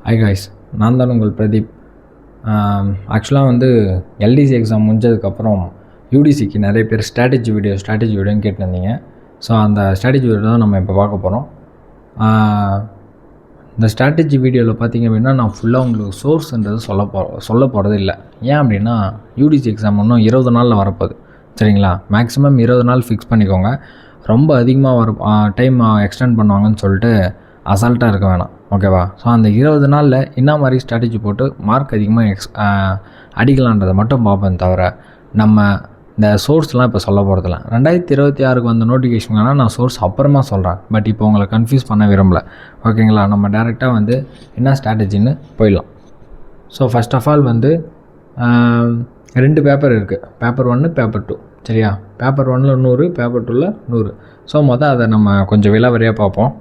Hi guys, நான் தான் உங்கள் பிரதீப். ஆக்சுவலாக வந்து எல்டிசி எக்ஸாம் முடிஞ்சதுக்கப்புறம் யூடிசிக்கு நிறைய பேர் ஸ்ட்ராட்டஜி வீடியோன்னு கேட்டிருந்தீங்க. ஸோ அந்த ஸ்ட்ராட்டஜி வீடியோ தான் நம்ம இப்போ பார்க்க போகிறோம். இந்த ஸ்ட்ராட்டஜி வீடியோவில் பார்த்திங்க அப்படின்னா நான் ஃபுல்லாக உங்களுக்கு சோர்ஸ்ன்றது சொல்ல போகிறது இல்லை. ஏன் அப்படின்னா யூடிசி எக்ஸாம் இன்னும் 20 நாளில் வரப்போகுது, சரிங்களா? மேக்ஸிமம் 20 நாள் ஃபிக்ஸ் பண்ணிக்கோங்க. ரொம்ப அதிகமாக டைம் எக்ஸ்டெண்ட் பண்ணுவாங்கன்னு சொல்லிட்டு அசால்ட்டாக இருக்க வேணாம், ஓகேவா? ஸோ அந்த 20 நாளில் என்ன மாதிரி ஸ்ட்ராட்டஜி போட்டு மார்க் அதிகமாக அடிக்கலான்றதை மட்டும் பார்ப்பேன். தவிர நம்ம இந்த சோர்ஸ்லாம் இப்போ சொல்ல போகிறதில்ல. 2026க்கு வந்த நோட்டிஃபிகேஷன் வேணால் நான் சோர்ஸ் அப்புறமா சொல்கிறேன். பட் இப்போ உங்களை கன்ஃபியூஸ் பண்ண விரும்பலை, ஓகேங்களா? நம்ம டேரெக்டாக வந்து என்ன ஸ்ட்ராட்டஜின்னு போயிடலாம். ஸோ ஃபஸ்ட் ஆஃப் ஆல் வந்து 2 பேப்பர் இருக்குது, பேப்பர் 1, பேப்பர் 2, சரியா? பேப்பர் 1ல் 100, பேப்பர் 2ல் 100. ஸோ அதை நம்ம கொஞ்சம் விலாவரியாக பார்ப்போம்.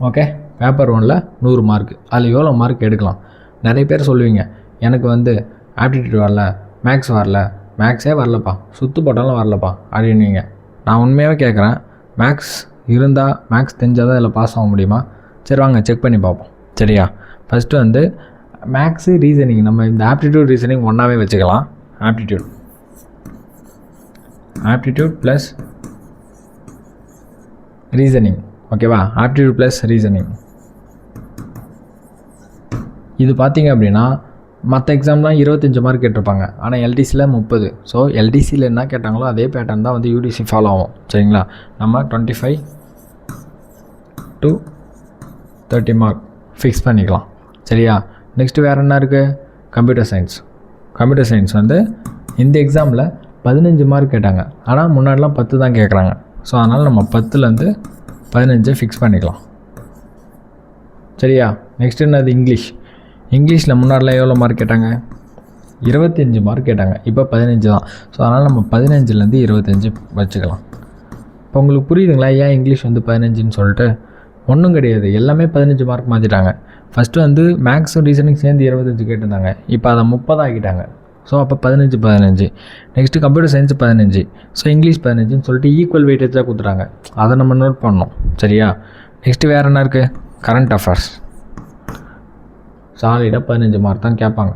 ஓகே, பேப்பர் 1ல் 100 மார்க். அதில் எவ்வளோ மார்க் எடுக்கலாம்? நிறைய பேர் சொல்லுவீங்க, எனக்கு வந்து ஆப்டிடியூட் வரல, மேக்ஸ் வரல, மேக்ஸே வரலப்பா, சுற்று போட்டாலும் வரலப்பா அப்படின்வீங்க. நான் உண்மையாகவே கேட்குறேன், மேக்ஸ் இருந்தால், மேக்ஸ் தெரிஞ்சால் தான் இதில் பாஸ் ஆக முடியுமா? சரி, வாங்க செக் பண்ணி பார்ப்போம், சரியா? ஃபஸ்ட்டு வந்து மேக்ஸு, ரீசனிங், நம்ம இந்த ஆப்டிடியூட் ரீசனிங் ஒன்றாவே வச்சுக்கலாம். ஆப்டிடியூட் ப்ளஸ் ரீசனிங், ஓகேவா? Aptitude plus reasoning. இது பார்த்திங்க அப்படின்னா மற்ற எக்ஸாம்லாம் 25 மார்க் கேட்டிருப்பாங்க, ஆனால் எல்டிசியில் 30. ஸோ எல்டிசியில் என்ன கேட்டாங்களோ அதே பேட்டர்ன் தான் வந்து யூடிசி ஃபாலோ ஆகும், சரிங்களா? நம்ம 25 to 30 மார்க் ஃபிக்ஸ் பண்ணிக்கலாம், சரியா? நெக்ஸ்ட்டு வேறு என்ன இருக்குது? கம்ப்யூட்டர் சயின்ஸ் வந்து இந்த எக்ஸாமில் 15 மார்க் கேட்டாங்க, ஆனால் முன்னாடிலாம் 10 தான் கேட்குறாங்க. ஸோ அதனால் நம்ம 10லேருந்து 15 ஃபிக்ஸ் பண்ணிக்கலாம், சரியா? நெக்ஸ்ட் என்னது? இங்கிலீஷில் முன்னாடிலாம் எவ்வளோ மார்க் கேட்டாங்க? 25 மார்க் கேட்டாங்க, இப்போ 15 தான். ஸோ அதனால் நம்ம 15லேருந்து 25 வச்சுக்கலாம். இப்போ உங்களுக்கு புரியுதுங்களா ஏன் இங்கிலீஷ் வந்து 15ன்னு சொல்லிட்டு? ஒன்றும் கிடையாது, எல்லாமே 15 மார்க் மாற்றிட்டாங்க. ஃபஸ்ட்டு வந்து மேக்ஸும் ரீசனிங் சேர்ந்து 25 கேட்டிருந்தாங்க, இப்போ அதை 30 ஆக்கிட்டாங்க. ஸோ அப்போ 15. Next computer science 15. So English 15ன்னு சொல்லிட்டு ஈக்குவல் வெயிட்டேஜாக கொடுத்துட்டாங்க. அதை நம்ம நோட் பண்ணணும், சரியா? நெக்ஸ்ட்டு வேறு என்ன இருக்குது? Current affairs. சாலிடாக 15 மார்க் தான் கேட்பாங்க,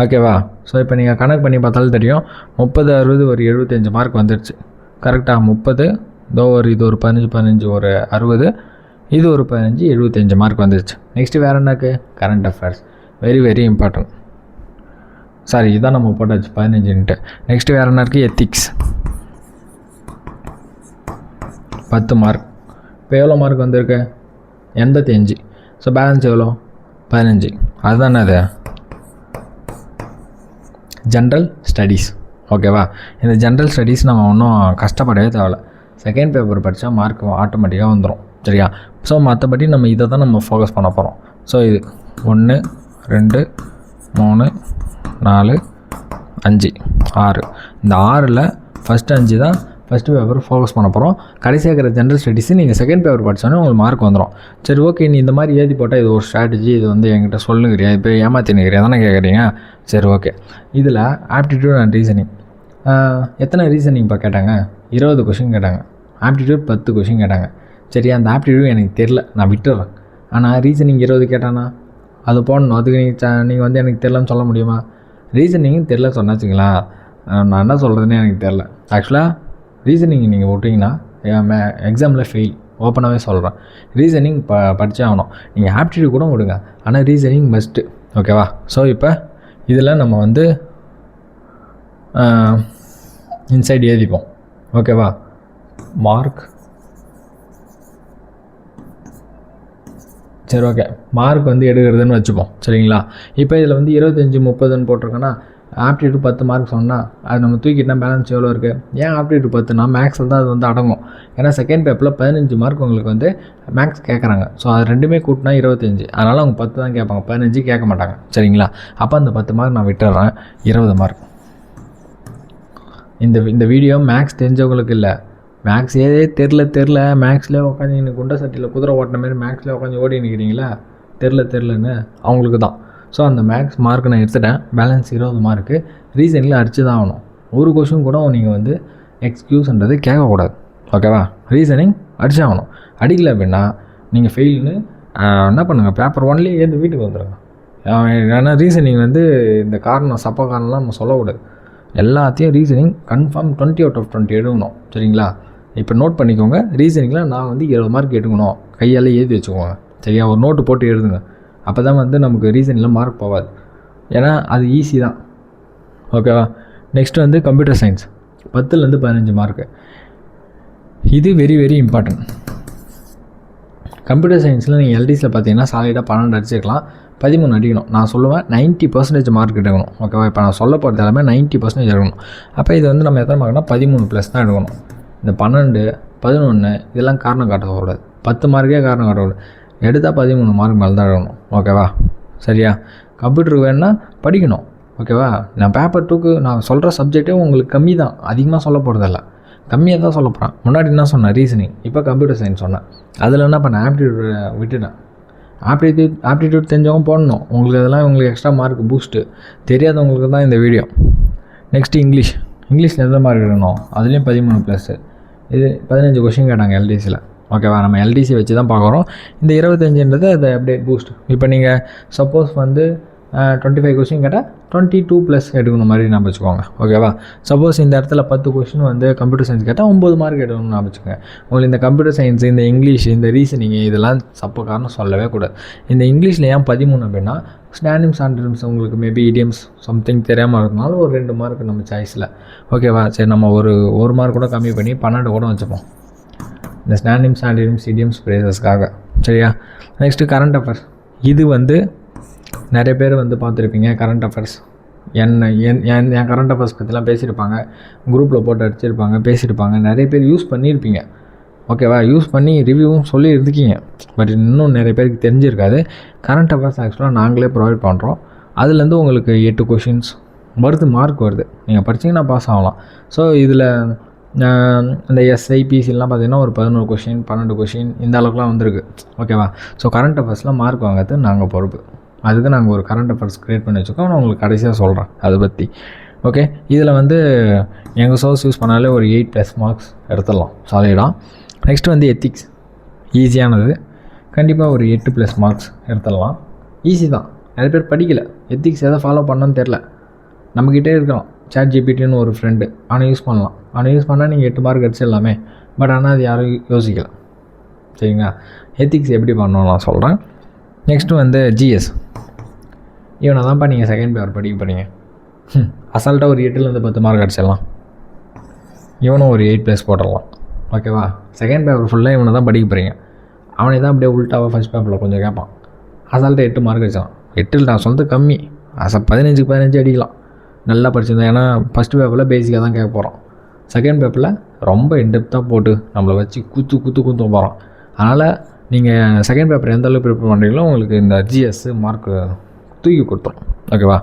ஓகேவா? ஸோ இப்போ நீங்கள் கணக்கு பண்ணி பார்த்தாலும் தெரியும், 30, 60, ஒரு 75 மார்க் வந்துடுச்சு, கரெக்டாக? 30, இது ஒரு 15, ஒரு 60, இது ஒரு 15, 75 மார்க் வந்துடுச்சு. நெக்ஸ்ட்டு வேறு என்னக்கு? Current affairs, very very important. Sorry, இதான் நம்ம போட்டாச்சு 15ன்ட்டு. நெக்ஸ்ட்டு வேறு என்ன இருக்குது? Ethics, 10 mark. இப்போ எவ்வளோ மார்க் வந்திருக்கு? 85. ஸோ பேலன்ஸ் எவ்வளோ? 15. அதுதானே அது ஜென்ரல் ஸ்டடீஸ், ஓகேவா? இந்த ஜென்ரல் ஸ்டடீஸ் நம்ம ஒன்றும் கஷ்டப்படவே தேவையில்ல. செகண்ட் பேப்பர் படித்தா மார்க் ஆட்டோமேட்டிக்காக வந்துடும், சரியா? ஸோ மற்றபடி நம்ம இதை தான் நம்ம ஃபோக்கஸ் பண்ண போகிறோம். ஸோ இது 1, 2, 3, 4, 5, 6. இந்த 6ல் ஃபஸ்ட்டு 5 தான் ஃபஸ்ட்டு பேப்பர் ஃபோக்கஸ் பண்ண போகிறோம். கடைசியாக இருக்கிற ஜென்ரல் ஸ்டடீஸு நீங்கள் செகண்ட் பேப்பர் படித்தோன்னே உங்களுக்கு மார்க் வந்துடும். சரி, ஓகே, நீ இந்த மாதிரி எழுதி போட்டால் இது ஒரு ஸ்ட்ராட்டஜி, இது வந்து என்கிட்ட சொல்லுங்கிறியா, இப்போ ஏமாற்றினுக்கிறியா தானே கேட்குறீங்க? சரி, ஓகே. இதில் ஆப்டிடியூட் அண்ட் ரீசனிங் எத்தனை ரீசனிங் இப்போ கேட்டாங்க? 20 கொஷின் கேட்டாங்க. ஆப்டிடியூட் 10 கொஷின் கேட்டாங்க. சரி, அந்த ஆப்டிடியூட் எனக்கு தெரில, நான் விட்டுறேன். ஆனால் ரீசனிங் 20 கேட்டானா அது போடணும். அதுக்கு நீங்கள் வந்து எனக்கு தெரிலன்னு சொல்ல முடியுமா? ரீசனிங் தெரில சொன்னாச்சுங்களா, நான் என்ன சொல்கிறதுனே எனக்கு தெரில. ஆக்சுவலாக ரீசனிங் நீங்கள் விட்டிங்கன்னா எக்ஸாமில் ஃபெயில், ஓப்பனாகவே சொல்கிறேன். ரீசனிங் படித்தே ஆகணும். நீங்கள் ஆப்டிடியூட் கூட விடுங்க, ஆனால் ரீசனிங் மஸ்ட்டு, ஓகேவா? ஸோ இப்போ இதில் நம்ம வந்து இன்சைட் எழுதிப்போம், ஓகேவா? மார்க், சரி, ஓகே, மார்க் வந்து எடுக்கிறதுன்னு வச்சுப்போம், சரிங்களா? இப்போ இதில் வந்து 25, 30ன்னு போட்டிருக்கோன்னா ஆப்டிடியூட் 10 மார்க் சொன்னால் அது நம்ம தூக்கிட்டா பேலன்ஸ் எவ்வளோ இருக்குது? ஏன் ஆப்டிடியூட் 10னா மேக்ஸில் தான் அது வந்து அடங்கும். ஏன்னா செகண்ட் பேப்பரில் 15 மார்க் உங்களுக்கு வந்து மேக்ஸ் கேட்குறாங்க. ஸோ அது ரெண்டுமே கூட்டினா 25, அதனால் அவங்க 10 தான் கேட்பாங்க, 15 கேட்க மாட்டாங்க, சரிங்களா? அப்போ அந்த 10 மார்க் நான் விட்டுறேன், 20 மார்க். இந்த வீடியோ மேக்ஸ் தெரிஞ்சவங்களுக்கு இல்லை, மேக்ஸ் ஏதே தெரில மேக்ஸில் உட்காந்து நீங்கள் குண்டை சட்டியில் குதிரை ஓட்டின மாதிரி மேக்ஸில் உட்காந்து ஓடி நிற்கிறீங்களா, தெரிலன்னு அவங்களுக்கு தான். ஸோ அந்த மேக்ஸ் மார்க் நான் எடுத்துட்டேன். பேலன்ஸ் 20 மார்க்கு ரீசனிங்கில் அடிச்சு தான் ஆகணும். ஒரு கொஷின் கூட நீங்கள் வந்து எக்ஸ்கியூஸ்ன்றது கேட்கக்கூடாது. ஓகேவா? ரீசனிங் அடிச்சாகணும். அடிக்கலை அப்படின்னா நீங்கள் ஃபெயில்னு என்ன பண்ணுங்கள், பேப்பர் 1லேயே ஏந்து வீட்டுக்கு வந்துடுங்க. ஏன்னா ரீசனிங் வந்து இந்த காரணம் சப்ப காரணம்லாம் நம்ம சொல்லக்கூடாது. எல்லாத்தையும் ரீசனிங் கன்ஃபார்ம் 20 out of 20 எடுக்கணும். சரிங்களா? இப்போ நோட் பண்ணிக்கோங்க. ரீசனிங்கில் நான் வந்து 20 மார்க் எடுக்கணும், கையால் ஏற்றி வச்சுக்கோங்க. சரியா? ஒரு நோட்டு போட்டு எழுதுங்க. அப்போ தான் வந்து நமக்கு ரீசனிங்கில் மார்க் போகாது. ஏன்னா அது ஈஸி தான். ஓகேவா? நெக்ஸ்ட்டு வந்து கம்ப்யூட்டர் சயின்ஸ் 10லேருந்து 15 மார்க்கு. இது வெரி வெரி இம்பார்ட்டன்ட். கம்ப்யூட்டர் சயின்ஸில் நீங்கள் எல்டிஸில் பார்த்தீங்கன்னா சாலிடாக 12 அடிச்சிருக்கலாம், 13 அடிக்கணும். நான் சொல்லுவேன் 90% மார்க் எடுக்கணும். ஓகேவா? இப்போ நான் சொல்ல போகிறது எல்லாமே 90% எடுக்கணும். அப்போ இது வந்து நம்ம எத்தனை மார்க்னா 13+ தான் எடுக்கணும். இந்த 12, 11 இதெல்லாம் காரணம் காட்டக்கூடாது. 10 மார்க்கே காரணம் காட்டக்கூடாது. எடுத்தால் 13 மார்க் மேலே தான் எடுக்கணும். ஓகேவா? சரியா? கம்ப்யூட்டருக்கு வேணுன்னா படிக்கணும். ஓகேவா? நான் பேப்பர் 2க்கு நான் சொல்கிற சப்ஜெக்டே உங்களுக்கு கம்மி தான், அதிகமாக சொல்ல போகிறதில்ல, கம்மியாக தான் சொல்ல போகிறேன். முன்னாடி என்ன சொன்னேன்? ரீசனிங். இப்போ கம்ப்யூட்டர் சயின்ஸ் சொன்னேன். அதில் என்ன பண்ணேன்? ஆப்டிடியூட் விட்டுட்டேன். ஆப்டிடியூட் தெரிஞ்சவங்க போடணும். உங்களுக்கு அதெல்லாம் உங்களுக்கு எக்ஸ்ட்ரா மார்க் பூஸ்ட்டு. தெரியாதவங்களுக்கு தான் இந்த வீடியோ. நெக்ஸ்ட்டு இங்கிலீஷில் எந்த மார்க் எடுக்கணும்? அதுலேயும் 13+. இது 15 கொஷின் கேட்டாங்க எல்டிசியில். ஓகேவா? நம்ம எல்டிசி வச்சு தான் பார்க்குறோம். இந்த 25ன்றது அது அப்படியே பூஸ்ட். இப்போ நீங்கள் சப்போஸ் வந்து 25 கொஷின் கேட்டால் 22+ எடுக்கணும் மாதிரி நான் வச்சுக்கோங்க. ஓகேவா? சப்போஸ் இந்த இடத்துல 10 கொஷின் வந்து கம்ப்யூட்டர் சயின்ஸ் கேட்டால் 9 மார்க் எடுக்கணும்னு நான் வச்சுக்கோங்க. உங்களுக்கு இந்த கம்ப்யூட்டர் சயின்ஸ், இந்த இங்கிலீஷ், இந்த ரீசனிங் இதெல்லாம் சப்போ காரணம் சொல்லவே கூடாது. இந்த இங்கிலீஷில் ஏன் 13 அப்படின்னா ஸ்னானிம்ஸ் ஆன்டனிம்ஸ் உங்களுக்கு மேபி இடியம்ஸ் சம்திங் தெரியாமல் இருக்கிறதுனால ஒரு 2 மார்க் நம்ம சாய்ஸில். ஓகேவா? சரி, நம்ம ஒரு மார்க் கூட கம்மி பண்ணி 12 கூட வச்சுப்போம் இந்த ஸ்னானிம்ஸ் ஆன்டனிம்ஸ் இடியம்ஸ் ஃப்ரேசஸ்க்காக. சரியா? Next current affairs. இது வந்து நிறைய பேர் வந்து பார்த்துருப்பீங்க. கரண்ட் அஃபேர்ஸ் என் கரண்ட் அஃபேர்ஸ் பற்றிலாம் பேசியிருப்பாங்க, குரூப்பில் போட்டு அடிச்சிருப்பாங்க, பேசியிருப்பாங்க. நிறைய பேர் யூஸ் பண்ணியிருப்பீங்க. ஓகேவா? யூஸ் பண்ணி ரிவ்யூவும் சொல்லி இருந்துக்கீங்க. பட் இன்னும் நிறைய பேருக்கு தெரிஞ்சிருக்காது. கரண்ட் அஃபேர்ஸ் ஆக்சுவலாக நாங்களே ப்ரொவைட் பண்ணுறோம். அதுலேருந்து உங்களுக்கு 8 கொஷின்ஸ் வருது, மார்க் வருது. நீங்கள் படிச்சிங்கன்னா பாஸ் ஆகலாம். ஸோ இதில் இந்த எஸ்ஐபிசிலாம் பார்த்தீங்கன்னா ஒரு 11 கொஷின் 12 கொஷின் இந்த அளவுக்குலாம் வந்திருக்கு. ஓகேவா? ஸோ கரண்ட் அஃபேர்ஸ்லாம் மார்க் வாங்கிறது நாங்கள் பொறுப்பு. அதுக்கு நாங்கள் ஒரு கரண்ட் அஃபேர்ஸ் க்ரியேட் பண்ணி வச்சுருக்கோம். நான் உங்களுக்கு கடைசியாக சொல்கிறேன் அதை பற்றி. ஓகே? இதில் வந்து எங்கள் சோர்ஸ் யூஸ் பண்ணாலே ஒரு 8+ மார்க்ஸ் எடுத்துடலாம் சாலிடாக. நெக்ஸ்ட்டு வந்து எத்திக்ஸ். ஈஸியானது, கண்டிப்பாக ஒரு 8+ மார்க்ஸ் எடுத்துடலாம். ஈஸி தான். நிறைய பேர் படிக்கலை, எத்திக்ஸ் எதை ஃபாலோ பண்ணணும்னு தெரில. நம்மக்கிட்டே இருக்கலாம் ChatGPTன்னு ஒரு ஃப்ரெண்டு, ஆனால் யூஸ் பண்ணலாம். ஆனால் யூஸ் பண்ணால் நீங்கள் 8 மார்க் அடிச்சிடலாமே. பட் ஆனால் அது யாரும் யோசிக்கலை. சரிங்களா? எத்திக்ஸ் எப்படி பண்ணணும் நான் சொல்கிறேன். நெக்ஸ்ட்டு வந்து ஜிஎஸ். இவனை தான்ப்பா நீங்கள் செகண்ட் பேப்பர் படிக்க போகிறீங்க. அசால்ட்டாக ஒரு 8லேருந்து 10 மார்க் அடிச்சிடலாம். இவனும் ஒரு 8+ போட்டுடலாம். ஓகேவா? செகண்ட் பேப்பர் ஃபுல்லாக இவனை தான் படிக்க போகிறீங்க. அவனை தான் அப்படியே உள்ட்டாவாக ஃபஸ்ட் பேப்பரில் கொஞ்சம் கேட்பான். அசால்ட்டாக 8 மார்க் அடிச்சிடலாம். 8 நான் சொல்கிறது கம்மி. 15க்கு 15 அடிக்கலாம். நல்லா படிச்சிருந்தேன். ஏன்னா ஃபஸ்ட்டு பேப்பரில் பேசிக்காக தான் கேட்க போகிறோம். செகண்ட் பேப்பரில் ரொம்ப இன்டெப்த்தாக போட்டு நம்மளை வச்சு குத்து போகிறோம். அதனால் நீங்கள் செகண்ட் பேப்பர் எந்த அளவுக்கு ப்ரிப்பேர் பண்ணுறீங்களோ உங்களுக்கு இந்த ஜிஎஸ் மார்க்கு தூக்கி கொடுத்துரும். ஓகேவா?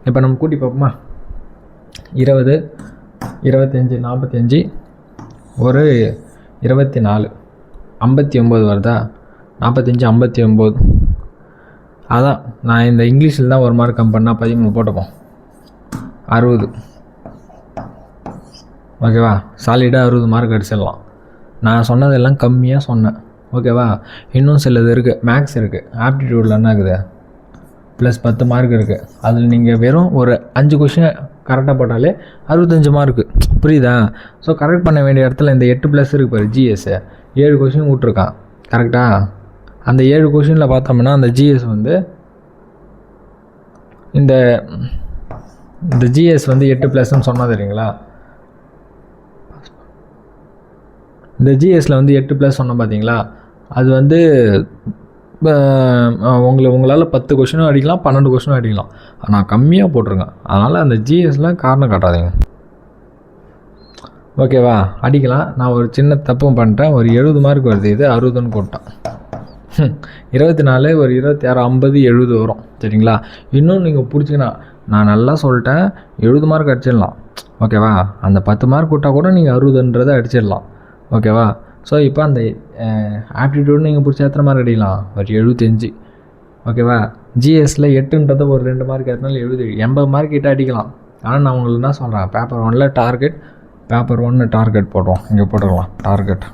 இப்போ நம்ம கூட்டி பார்ப்போமா? 20, 25, 45, ஒரு 24, 59 வருதா? 45, 59. அதான் நான் இந்த இங்கிலீஷில் தான் ஒரு மார்க் கம் பண்ணால் 13 போட்டுப்போம். 60. ஓகேவா? சாலிடாக 60 மார்க் அடிச்சிடலாம். நான் சொன்னதெல்லாம் கம்மியாக சொன்னேன். ஓகேவா? இன்னும் சிலது இருக்குது. மேக்ஸ் இருக்குது, ஆப்டிடியூடில் என்ன இருக்குது +10 மார்க் இருக்குது. அதில் நீங்கள் வெறும் ஒரு 5 கொஷின் கரெக்டாக போட்டாலே 65 மார்க்கு. புரியுதா? ஸோ கரெக்ட் பண்ண வேண்டிய இடத்துல இந்த 8+ இருக்குது பாரு. ஜிஎஸ் 7 கொஷின் விட்ருக்கான். கரெக்டாக அந்த 7 கொஷினில் பார்த்தோம்னா அந்த ஜிஎஸ் வந்து இந்த ஜிஎஸ் வந்து 8+ன்னு சொன்னால் தெரியுங்களா? இந்த ஜிஎஸில் வந்து 8+ சொன்னோம் பார்த்தீங்களா? அது வந்து உங்களால் 10 கொஷினும் அடிக்கலாம், 12 கொஷினும் அடிக்கலாம். ஆனால் கம்மியாக போட்டிருங்க. அதனால் அந்த ஜிஎஸில் காரணம் காட்டாதீங்க. ஓகேவா? அடிக்கலாம். நான் ஒரு சின்ன தப்பும் பண்ணிட்டேன். ஒரு 70 மார்க் வருது, இது 60ன்னு போட்டேன். 24, ஒரு 26, 50, 70 வரும். சரிங்களா? இன்னும் நீங்கள் பிடிச்சிங்கன்னா நான் நல்லா சொல்லிட்டேன், 70 மார்க் அடிச்சிடலாம். ஓகேவா? அந்த 10 மார்க் விட்டால் கூட நீங்கள் 60ன்றதை அடிச்சிடலாம். ஓகேவா? ஸோ இப்போ அந்த ஆப்டிடியூட் நீங்கள் பிடிச்ச எத்தனை மார்க் அடிக்கலாம்? ஒரு 75. ஓகேவா. ஜிஎஸ்சில் 8ன்றது ஒரு 2 மார்க் ஏற்றினாலும் 80 மார்க் கிட்ட அடிக்கலாம். ஆனால் நான் உங்களுக்கு என்ன சொல்கிறேன், பேப்பர் 1ல் டார்கெட், பேப்பர் 1 டார்கெட் போடுறோம். இங்கே போட்டுக்கலாம் டார்கெட்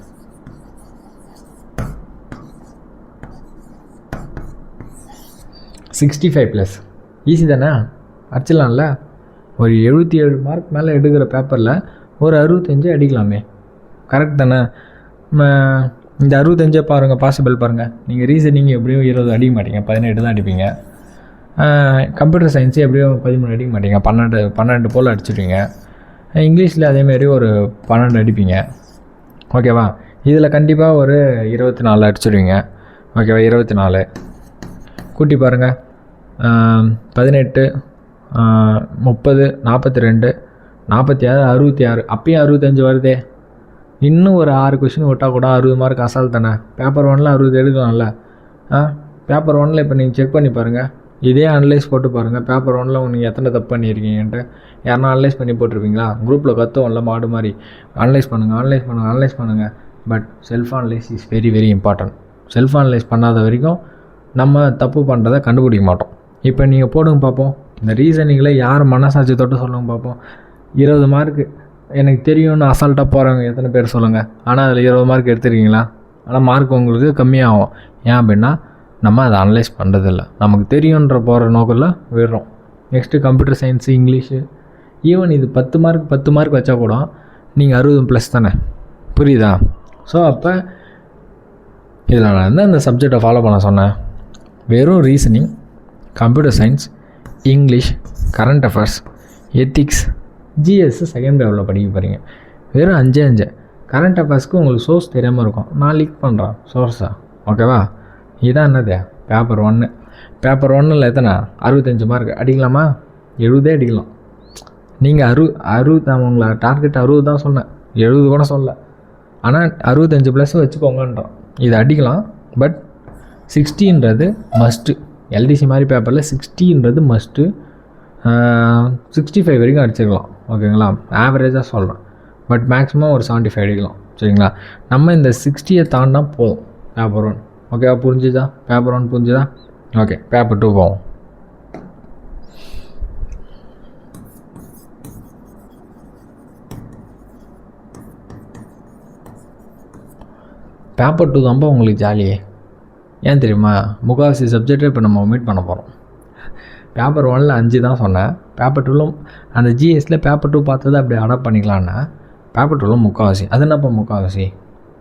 65+. ஈஸி தானே, அடிச்சிடலாம்ல. ஒரு 77 மார்க் மேலே எடுக்கிற பேப்பரில் ஒரு 65 அடிக்கலாமே, கரெக்ட் தானே. இந்த 65 பாருங்கள், பாசிபிள் பாருங்கள். நீங்கள் ரீசனிங் எப்படியும் 20 அடிக்க மாட்டீங்க, 18 தான் அடிப்பீங்க. கம்ப்யூட்டர் சயின்ஸு எப்படியும் 13 அடிக்க மாட்டீங்க, 12 போல் அடிச்சிடுவீங்க. இங்கிலீஷில் அதேமாரி ஒரு 12 அடிப்பீங்க. ஓகேவா. இதில் கண்டிப்பாக ஒரு 24 அடிச்சிடுவீங்க. ஓகேவா. 24 கூட்டி பாருங்கள், 18, 30, 42, 46, 66. அப்பயும் 65 வருதே. இன்னும் ஒரு 6 கொஷின் விட்டால் கூட 60 மார்க் அசால் தானே. பேப்பர் 1ல் 60 எடுக்கலாம்ல. பேப்பர் 1ல் இப்போ நீங்கள் செக் பண்ணி பாருங்கள், இதே அனலைஸ் போட்டு பாருங்கள். பேப்பர் 1ல் நீங்கள் எத்தனை தப்பு பண்ணியிருக்கீங்கன்ட்டு யாருன்னா அனலைஸ் பண்ணி போட்டிருப்பீங்களா? குரூப்பில் கற்றுவோம்ல மாடு மாதிரி, அனலைஸ் பண்ணுங்கள். But self analyse is very very important. Self analyse பண்ணாத வரைக்கும் நம்ம தப்பு பண்ணுறதை கண்டுபிடிக்க மாட்டோம். இப்போ நீங்கள் போடுங்க பார்ப்போம், இந்த ரீசனிங்கில் யார் மனசாட்சி தொட்டு சொல்லுங்க பார்ப்போம். 20 மார்க்கு எனக்கு தெரியும்னு அசால்ட்டாக போகிறவங்க எத்தனை பேர் சொல்லுங்கள். ஆனால் அதில் 20 மார்க் எடுத்துருக்கீங்களா? ஆனால் மார்க் உங்களுக்கு கம்மியாகும். ஏன் அப்படின்னா நம்ம அதை அனலைஸ் பண்ணுறதில்ல, நமக்கு தெரியுன்ற போகிற நோக்கில் விடுறோம். Next computer science, English, even இது 10 மார்க் வச்சா கூட நீங்கள் 60+ தானே, புரியுதா? ஸோ அப்போ இதில் நான் வந்து அந்த சப்ஜெக்டை ஃபாலோ பண்ண சொன்னேன். வெறும் reasoning, computer science, English, current affairs, ethics, GS second லெவலில் படிக்க போகிறீங்க. வெறும் 5 கரண்ட் அஃபேர்ஸ்க்கு உங்களுக்கு சோர்ஸ் தெரியாமல் இருக்கும். நான் லீக் பண்ணுறேன் சோர்ஸை. ஓகேவா. இதான் என்னது பேப்பர் 1. பேப்பர் 1ல் எத்தனை 65 மார்க் அடிக்கலாமா? 70 அடிக்கலாம். நீங்கள் 60 உங்களை டார்கெட் 60 தான் சொன்னேன், 70 கூட சொல்ல. ஆனால் 65+ வச்சுக்கோங்கன்றோம். இது அடிக்கலாம். But 60ன்றது must. எல்டிசி மாதிரி பேப்பரில் 60ன்றது மஸ்ட்டு. 65 வரைக்கும் அடிச்சிடலாம். ஓகேங்களா. ஆவரேஜாக சொல்கிறேன். பட் மேக்ஸிமம் ஒரு 75 அடிக்கலாம். சரிங்களா. நம்ம இந்த 60 தாண்டினா போதும் பேப்பர் 1. ஓகேவா. புரிஞ்சுதா? பேப்பர் 1 புரிஞ்சுதா? ஓகே. பேப்பர் 2 போவோம். பேப்பர் 2 தான்ப்பா உங்களுக்கு ஜாலியே. ஏன் தெரியுமா? முக்கால்வாசி சப்ஜெக்டை இப்போ நம்ம மீட் பண்ண போகிறோம். பேப்பர் 1ல் 5 தான் சொன்னேன். பேப்பர் 2லும் அந்த ஜிஎஸ்சில் பேப்பர் 2 பார்த்தது அப்படி அடாப்ட் பண்ணிக்கலான்னா பேப்பர் 2லும் முக்கால்வாசி. அது என்னப்பா முக்கால்வாசி?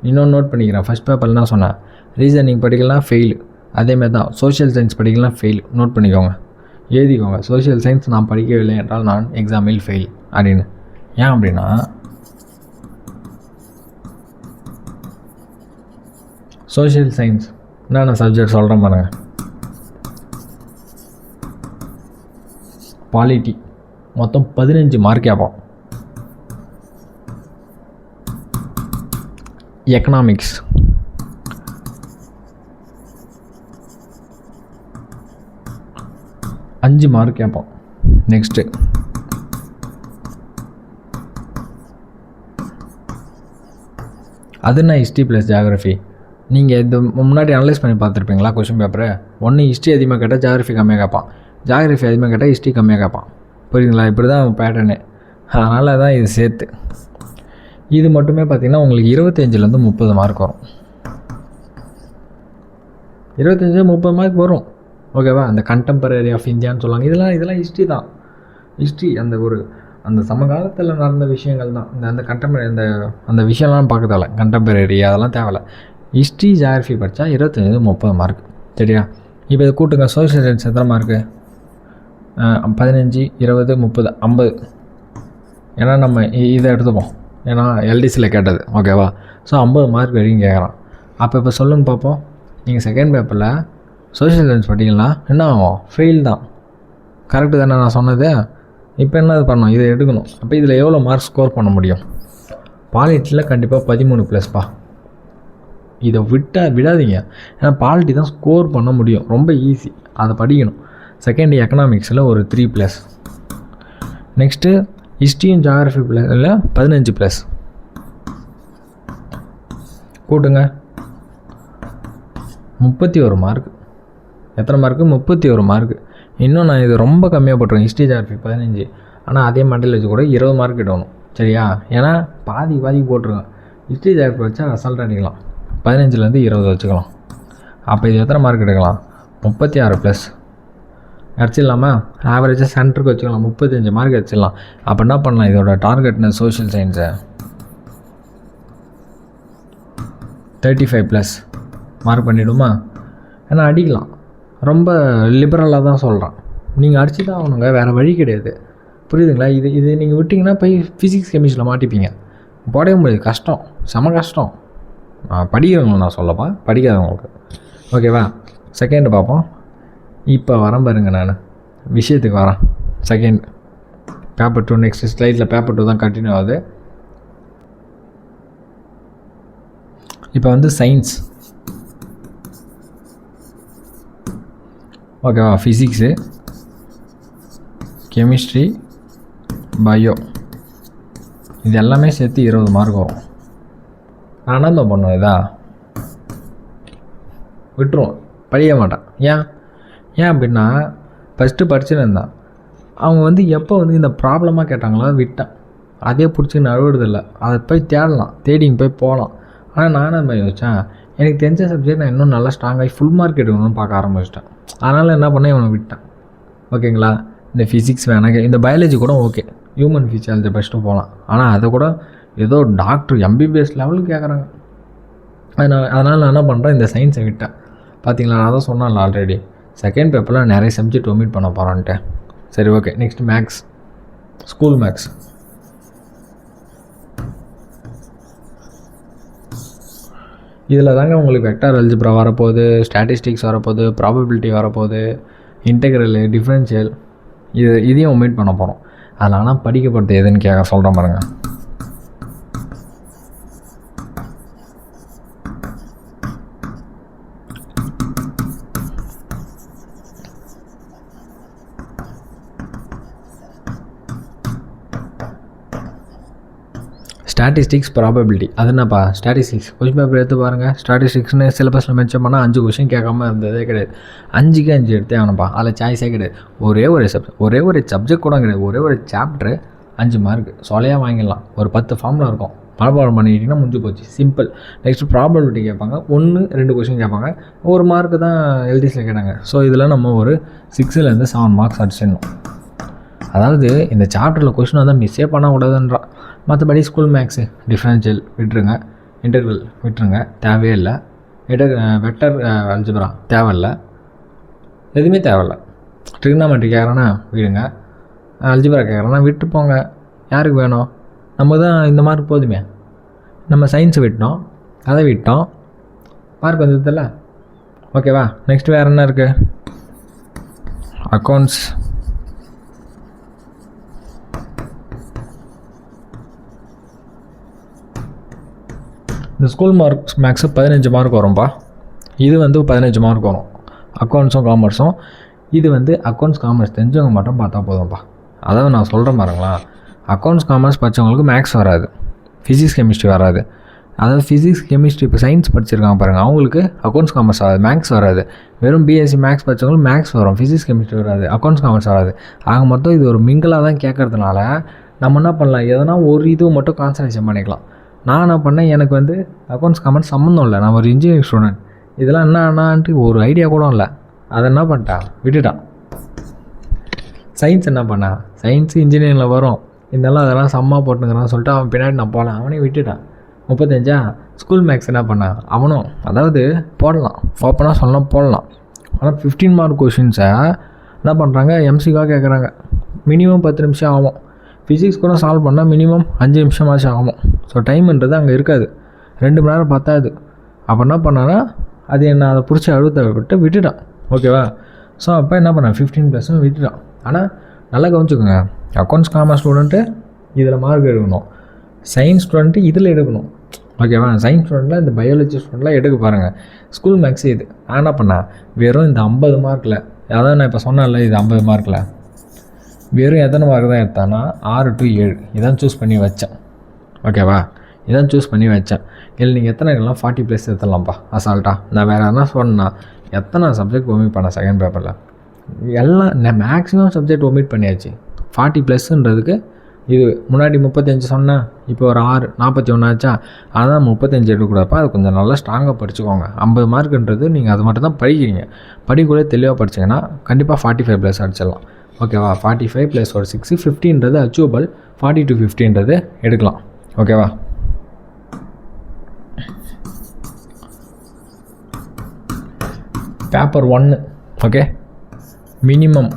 இன்னொன்று நோட் பண்ணிக்கிறேன். ஃபஸ்ட் பேப்பரில் தான் சொன்னேன், ரீசனிங் படிக்கலாம் ஃபெயிலு. அதேமாதிரி தான் சோஷியல் சயின்ஸ் படிக்கலாம் ஃபெயில். நோட் பண்ணிக்கோங்க, எழுதிக்கோங்க. சோஷியல் சயின்ஸ் நான் படிக்கவில்லை என்றால் நான் எக்ஸாமில் ஃபெயில் அப்படின்னு. ஏன் அப்படின்னா சோஷியல் சயின்ஸ் என்னென்ன சப்ஜெக்ட் சொல்கிறேன் பாருங்க. பாலிட்டி மொத்தம் 15 மார்க் கேட்போம். எக்கனாமிக்ஸ் 5 மார்க் கேட்போம். நெக்ஸ்ட்டு அதுனா ஹிஸ்ட்ரி ப்ளஸ் ஜியாகிரஃபி. நீங்கள் இது முன்னாடி அனலைஸ் பண்ணி பார்த்துருப்பீங்களா கொஷின் பேப்பரை? ஒன்று ஹிஸ்ட்ரி அதிகமாக கேட்டால் ஜியாகிரஃபி கம்மியாக கேட்பான், ஜியாகிரஃபி அதிகமாக கேட்டால் ஹிஸ்ட்ரி கம்மியாக கேட்பான். புரியுதுங்களா? இப்படி தான் பேட்டர்னு. அதனால தான் இது சேர்த்து. இது மட்டுமே பார்த்திங்கன்னா உங்களுக்கு 25லேருந்து 30 மார்க் வரும். 25-30 மார்க் வரும். ஓகேவா. அந்த கண்டெம்பரரி ஆஃப் இந்தியான்னு சொல்லுவாங்க. இதெல்லாம் ஹிஸ்ட்ரி தான். ஹிஸ்ட்ரி அந்த சமகாலத்தில் நடந்த விஷயங்கள் தான். அந்த கண்டெம்பரரி அந்த விஷயம்லாம் பார்க்க தேவை, கண்டெம்பரரி அதெல்லாம் தேவையில்ல. ஹிஸ்ட்ரி ஜியாகிரஃபி படித்தா 25-30 மார்க். சரியா? இப்போ இதை கூட்டுங்க. சோஷியல் சயின்ஸ் எத்தனை மார்க்கு? 15, 20, 30, 50. ஏன்னா நம்ம இதை எடுத்துப்போம், ஏன்னா எல்டிசியில் கேட்டது. ஓகேவா. ஸோ 50 மார்க் வரைக்கும் கேட்குறான். இப்போ சொல்லுங்க பார்ப்போம். நீங்கள் செகண்ட் பேப்பரில் சோஷியல் சயின்ஸ் படிக்கலாம், என்ன ஆகும்? ஃபெயில் தான். கரெக்டு தானே நான் சொன்னது? இப்போ என்ன பண்ணணும்? இதை எடுக்கணும். அப்போ இதில் எவ்வளோ மார்க் ஸ்கோர் பண்ண முடியும்? பாலிட்டியில் கண்டிப்பாக 13+பா. இதை விடாதீங்க. ஏன்னா பாலிட்டி தான் ஸ்கோர் பண்ண முடியும், ரொம்ப ஈஸி, அதை படிக்கணும். செகண்ட் எக்கனாமிக்ஸில் ஒரு 3+. நெக்ஸ்ட்டு ஹிஸ்ட்ரியும் ஜியாகிரஃபி ப்ளஸில் 15+. கூட்டுங்க, 31 மார்க். எத்தனை மார்க்கு? 31 மார்க்கு. இன்னும் நான் இது ரொம்ப கம்மியாக போட்டுருவேன். History geography 15. ஆனால் அதே மண்டல் வச்சு கூட 20 மார்க் எடுக்கணும். சரியா? ஏன்னா பாதி போட்டுருவேன். ஹிஸ்ட்ரி ஜியாகிரஃபி வச்சா அசால்ட்டாக அடிக்கலாம். 15லேருந்து 20 வச்சுக்கலாம். அப்போ இது எத்தனை மார்க் எடுக்கலாம்? 36 ப்ளஸ் அடிச்சிடலாமா? ஆவரேஜாக சென்டருக்கு வச்சுக்கலாம். 35 மார்க் வச்சிடலாம். அப்போ என்ன பண்ணலாம்? இதோட டார்கெட்னு சோஷியல் சயின்ஸை 35 ப்ளஸ் மார்க் பண்ணிவிடுமா? ஏன்னா அடிக்கலாம். ரொம்ப லிபரலாக தான் சொல்கிறேன். நீங்கள் அடிச்சு தான் ஆகணுங்க, வேறு வழி கிடையாது. புரியுதுங்களா? இது நீங்கள் விட்டிங்கன்னா போய் ஃபிசிக்ஸ் கெமிஸ்ட்ரியில் மாட்டிப்பீங்க. போடவே முடியாது. கஷ்டம், செம கஷ்டம். படிக்கிறவங்க நான் சொல்லப்பா, படிக்காதவங்களுக்கு. ஓகேவா? செகண்டு பார்ப்போம். இப்போ வரேன் பாருங்க, நான் விஷயத்துக்கு வரேன். செகண்ட் பேப்பர் 2 நெக்ஸ்ட் ஸ்லைடில் பேப்பர் 2 தான் கண்டினியூ ஆகுது. இப்போ வந்து சயின்ஸ். ஓகேவா? ஃபிசிக்ஸு, கெமிஸ்ட்ரி, பயோ, இது எல்லாமே சேர்த்து 20 மார்க் வரும். நான் என்ன பண்ணுவேன்? இதா விட்டுருவோம், படிக்க மாட்டேன். ஏன் அப்படின்னா ஃபஸ்ட்டு படிச்சுன்னு இருந்தான். அவங்க வந்து எப்போ வந்து இந்த ப்ராப்ளமாக கேட்டாங்களோ விட்டேன். அதே பிடிச்சி நழுவுறதில்லை. அதை போய் தேடலாம், தேடிங்க போய் போகலாம். ஆனால் நானும் அந்த மாதிரி யோசித்தேன், எனக்கு தெரிஞ்ச சப்ஜெக்ட் நான் இன்னும் நல்லா ஸ்ட்ராங்காகி ஃபுல் மார்க் எடுக்கணும்னு பார்க்க ஆரம்பிச்சிட்டேன். அதனால் என்ன பண்ணேன், இவனை விட்டேன். ஓகேங்களா? இந்த ஃபிசிக்ஸ் வேணாங்க, இந்த பயாலஜி கூட ஓகே, ஹியூமன் ஃபிசியாலஜி ஃபஸ்ட்டு போகலாம். ஆனால் அதை கூட ஏதோ டாக்டர் எம்பிபிஎஸ் லெவலுக்கு கேட்குறாங்க. அதனால் நான் என்ன பண்ணுறேன், இந்த சயின்ஸை விட்டேன். பார்த்தீங்களா? நான் தான் சொன்னேன்ல ஆல்ரெடி, செகண்ட் பேப்பரில் நிறைய சப்ஜெக்ட் ஒமிட் பண்ண போகிறான்ட்டு. சரி, okay. Next maths, school maths. இதில் தாங்க உங்களுக்கு வெக்டார் அல்ஜிப்ரா வரப்போகுது, ஸ்டாட்டிஸ்டிக்ஸ் வரப்போகுது, ப்ராபபிலிட்டி வரப்போகுது, இன்டெக்ரல், டிஃப்ரென்ஷியல், இதையும் ஒமிட் பண்ண போகிறோம். அதில் ஆனால் படிக்கப்படுறது எதுன்னு கேட்க சொல்கிறேன் பாருங்கள். Statistics, probability. அது என்னப்பா ஸ்டாட்டிஸ்டிக்ஸ்? கொஸ்டின் பேப்பர் எடுத்து பாருங்கள். ஸ்டாட்டிஸ்டிக்ஸ்னு சிலபஸில் மென்ஷன் பண்ணால் 5 கொஸ்டின் கேட்காம இருந்ததே கிடையாது. 5க்கு 5 எடுத்தே ஆகணும்ப்பா. அதில் சாய்ஸே கிடையாது. ஒரே ஒரு சப்ஜெக்ட் கூட கிடையாது. ஒரே ஒரு சாப்டரு 5 மார்க் சொலையாக வாங்கிடலாம். ஒரு 10 ஃபார்முலா இருக்கும், மனப்பாடம் பண்ணிக்கிட்டிங்கன்னா முடிஞ்சு போச்சு. சிம்பிள். நெக்ஸ்ட் ப்ராபபிலிட்டி கேட்பாங்க. 1-2 கொஸ்டின் கேட்பாங்க. 1 மார்க்கு தான் எல்டிஸில் கேட்டாங்க. ஸோ இதில் நம்ம ஒரு 6லேருந்து 7 மார்க்ஸ் அடிச்சிடணும். அதாவது இந்த சாப்டரில் கொஸ்டின் வந்து மிஸ்ஸே பண்ணக்கூடாதுன்றான். மற்றபடி ஸ்கூல் மேக்ஸு, டிஃப்ரென்ஷியல் விட்டுருங்க, இன்டெக்ரல் விட்டுருங்க, தேவையே இல்லை. வெக்டர் அல்ஜிப்ரா தேவையில்லை, எதுவுமே தேவையில்லை. ட்ரிக்னாமெட்ரி கேட்குறேன்னா விடுங்க, அல்ஜிப்ரா கேட்குறேன்னா விட்டு போங்க. யாருக்கு வேணும்? நம்ம தான் இந்த மார்க் போதுமே. நம்ம சயின்ஸை விட்டோம், அதை விட்டோம், மார்க் வந்ததில்ல. ஓகேவா? நெக்ஸ்ட் வேறு என்ன இருக்குது? அக்கௌண்ட்ஸ். இந்த ஸ்கூல் மேக்ஸு 15 மார்க் வரும்பா. இது வந்து 15 மார்க் வரும். அக்கௌண்ட்ஸும் காமர்ஸும். இது வந்து அக்கௌண்ட்ஸ் காமர்ஸ் தெரிஞ்சவங்க மட்டும் பார்த்தா போதும்ப்பா. அதாவது நான் சொல்கிறேன் பாருங்களா, அக்கௌண்ட்ஸ் காமர்ஸ் படித்தவங்களுக்கு மேக்ஸ் வராது, ஃபிசிக்ஸ் கெமிஸ்ட்ரி வராது. அதாவது ஃபிசிக்ஸ் கெமிஸ்ட்ரி இப்போ சயின்ஸ் படிச்சிருக்காங்க பாருங்கள், அவங்களுக்கு அக்கௌண்ட்ஸ் காமர்ஸ் வராது, மேக்ஸ் வராது. வெறும் பிஎஸ்சி மேக்ஸ் படித்தவங்களுக்கு மேக்ஸ் வரும், ஃபிசிக்ஸ் கெமிஸ்ட்ரி வராது, அக்கௌண்ட்ஸ் காமர்ஸ் வராது. ஆக மொத்தம் இது ஒரு மிங்கிளாக தான் கேட்கறதுனால நம்ம என்ன பண்ணலாம், எதனா ஒரு இது மட்டும் கான்சன்ட்ரேஷன் பண்ணிக்கலாம். நான் என்ன பண்ணேன், எனக்கு வந்து அக்கௌண்ட்ஸ் காமர்ஸ் சம்மந்தம் இல்லை, நான் ஒரு இன்ஜினியரிங் ஸ்டூடெண்ட், இதெல்லாம் என்னான்ட்டு ஒரு ஐடியா கூட இல்லை. அதை என்ன பண்ணிட்டான், விட்டுட்டான். சயின்ஸ் என்ன பண்ணான், சயின்ஸு இன்ஜினியரிங்கில் வரும், அதெல்லாம் சம்மா போட்டுங்கிறான்னு சொல்லிட்டு அவன் பின்னாடி நான் போகலாம், அவனே விட்டுட்டான். 35 ஸ்கூல் மேக்ஸ் என்ன பண்ணான் அவனும், அதாவது போடலாம், ஓப்பனாக சொல்லலாம் போடலாம். ஆனால் 15 மார்க் கொஷின்ஸை என்ன பண்ணுறாங்க, எம்சிக்காக கேட்குறாங்க. மினிமம் 10 நிமிஷம் ஆகும். ஃபிசிக்ஸ் கூட சால்வ் பண்ணால் மினிமம் 5 நிமிஷமாச்சும் ஆகும். ஸோ டைம்ன்றது அங்கே இருக்காது, 2 மணி நேரம் பத்தாது. அப்போ என்ன பண்ணான்னா அது என்ன, அதை பிடிச்சி அழுத்த விட்டுட்டான். ஓகேவா? ஸோ அப்போ என்ன பண்ணேன், 15+ விட்டுட்டான். ஆனால் நல்லா கவனிச்சுக்கோங்க, அக்கௌண்ட்ஸ் காமர்ஸ் ஸ்டூடெண்ட்டு இதில் மார்க் எடுக்கணும், சயின்ஸ் ஸ்டூடெண்ட்டு இதில் எடுக்கணும். ஓகேவா? சயின்ஸ் ஸ்டூடெண்ட்டில் இந்த பயாலஜி ஸ்டூடெண்ட்லாம் எடுக்க பாருங்கள். ஸ்கூல் மேக்ஸு இது நான் என்ன பண்ணேன், வெறும் இந்த 50 மார்க்கில், அதாவது நான் இப்போ சொன்னேன்ல, இது 50 மார்க்கில் வெறும் எத்தனை மார்க் தான் எடுத்தானா 6 to 7 இதான் சூஸ் பண்ணி வச்சேன். ஓகேவா? இதான் சூஸ் பண்ணி வச்சேன். இல்லை நீங்கள் எத்தனை இருக்கலாம் 40+ எடுத்துடலாம்ப்பா அசால்ட்டாக. நான் வேறு எதனா சொன்னேன்னா எத்தனை சப்ஜெக்ட் ஒமிட் பண்ண செகண்ட் பேப்பரில்? எல்லாம் மேக்ஸிமம் சப்ஜெக்ட் ஒமிட் பண்ணியாச்சு. 40+ன்றதுக்கு இது முன்னாடி 35 சொன்னேன், இப்போ ஒரு 41 ஆச்சா? அதான் 35 எடுக்கக்கூடாதுப்பா. அது கொஞ்சம் நல்லா ஸ்ட்ராங்காக படிச்சுக்கோங்க. 50 மார்க்குன்றது நீங்கள் அது மட்டும் தான் படிக்கிறீங்க. படிக்கூட தெளிவாக படிச்சிங்கன்னா கண்டிப்பாக 45+ அடிச்சிடலாம். ஓகேவா? 45 + ஒரு 6 50ன்றது அச்சீவபிள். 40 to 50ன்றது எடுக்கலாம். ஓகேவா? Paper 1 okay, minimum,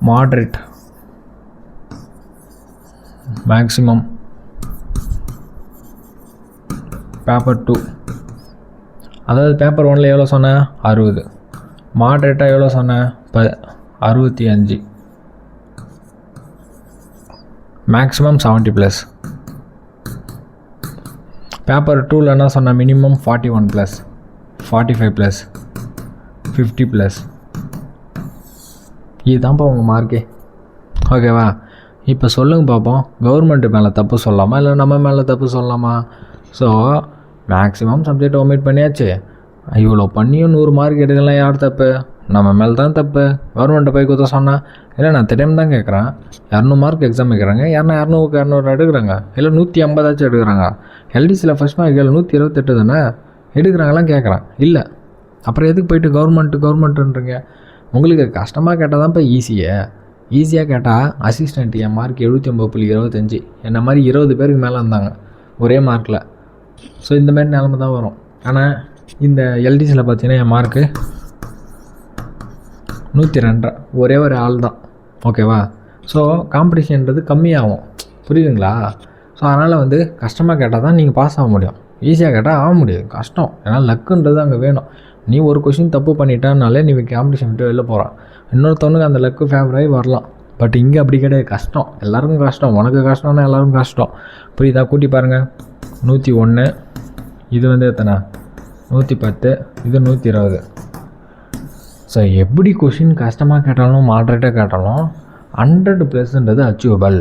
moderate, maximum. Paper 2 அதாவது பேப்பர் 1ல் எவ்வளோ சொன்னேன்? 60. மாட்ரேட்டாக எவ்வளோ சொன்னேன்? 65. மேக்ஸிமம் 70+. பேப்பர் 2ல் என்ன சொன்னேன்? மினிமம் 41+, 45+, 50+. இதுதான்ப்பா உங்கள் மார்க்கே. ஓகேவா? இப்போ சொல்லுங்க பார்ப்போம், கவர்மெண்ட்டு மேலே தப்பு சொல்லலாமா இல்லை நம்ம மேலே தப்பு சொல்லலாமா? ஸோ மேக்ஸிமம் சப்ஜெக்ட் ஒமிட் பண்ணியாச்சு. இவ்வளோ பண்ணியும் 100 மார்க் எடுக்கலாம். யார் தப்பு? நம்ம மேலே தான் தப்பு. கவர்மெண்ட்டை போய் கொடுத்த சொன்னால் இல்லை, நான் தெரியாமல் தான் கேட்குறேன். 200 மார்க் எக்ஸாம் வைக்கிறாங்க, யாருன்னா 200 எடுக்கிறாங்க, இல்லை 150 எடுக்கிறாங்க. எல்டிசியில் ஃபஸ்ட் மார்க் 128 தானே எடுக்கிறாங்களாம் கேட்குறேன். இல்லை, அப்புறம் எதுக்கு போயிட்டு கவர்மெண்ட்டுன்றீங்க? உங்களுக்கு கஷ்டமாக கேட்டால் தான் இப்போ ஈஸியாக கேட்டால் அசிஸ்டண்ட் என் மார்க் 79.25, என்ன மாதிரி 20 பேருக்கு மேலே இருந்தாங்க ஒரே மார்க்கில். ஸோ இந்த மாதிரி நிலமை தான் வரும். ஆனால் இந்த எல்டிசியில் பார்த்தீங்கன்னா என் மார்க்கு 102, ஒரே ஒரு ஆள் தான். ஓகேவா? ஸோ காம்படிஷன்றது கம்மியாகும். புரியுதுங்களா? ஸோ அதனால் கஷ்டமாக கேட்டால் தான் நீங்கள் பாஸ் ஆக முடியும். ஈஸியாக கேட்டால் ஆக முடியாது, கஷ்டம். ஏன்னா லக்குன்றது அங்கே வேணும். நீ ஒரு கொஷின் தப்பு பண்ணிட்டானாலே நீ காம்படிஷன் விட்டு வெளில போகிறான். இன்னொருத்தவனுக்கு அந்த லக்கு ஃபேவராகி வரலாம். பட் இங்கே அப்படி கிடையாது, கஷ்டம். எல்லாருக்கும் கஷ்டம். உனக்கு கஷ்டம்னா எல்லாருக்கும் கஷ்டம். புரியுதா? கூட்டி பாருங்கள். 101, இது எத்தனை? 110, இது 120. ஸோ எப்படி கொஷின் கஷ்டமாக கேட்டாலும் மாட்ரேட்டாக கேட்டாலும் 100+ன்றது அச்சீவபிள்.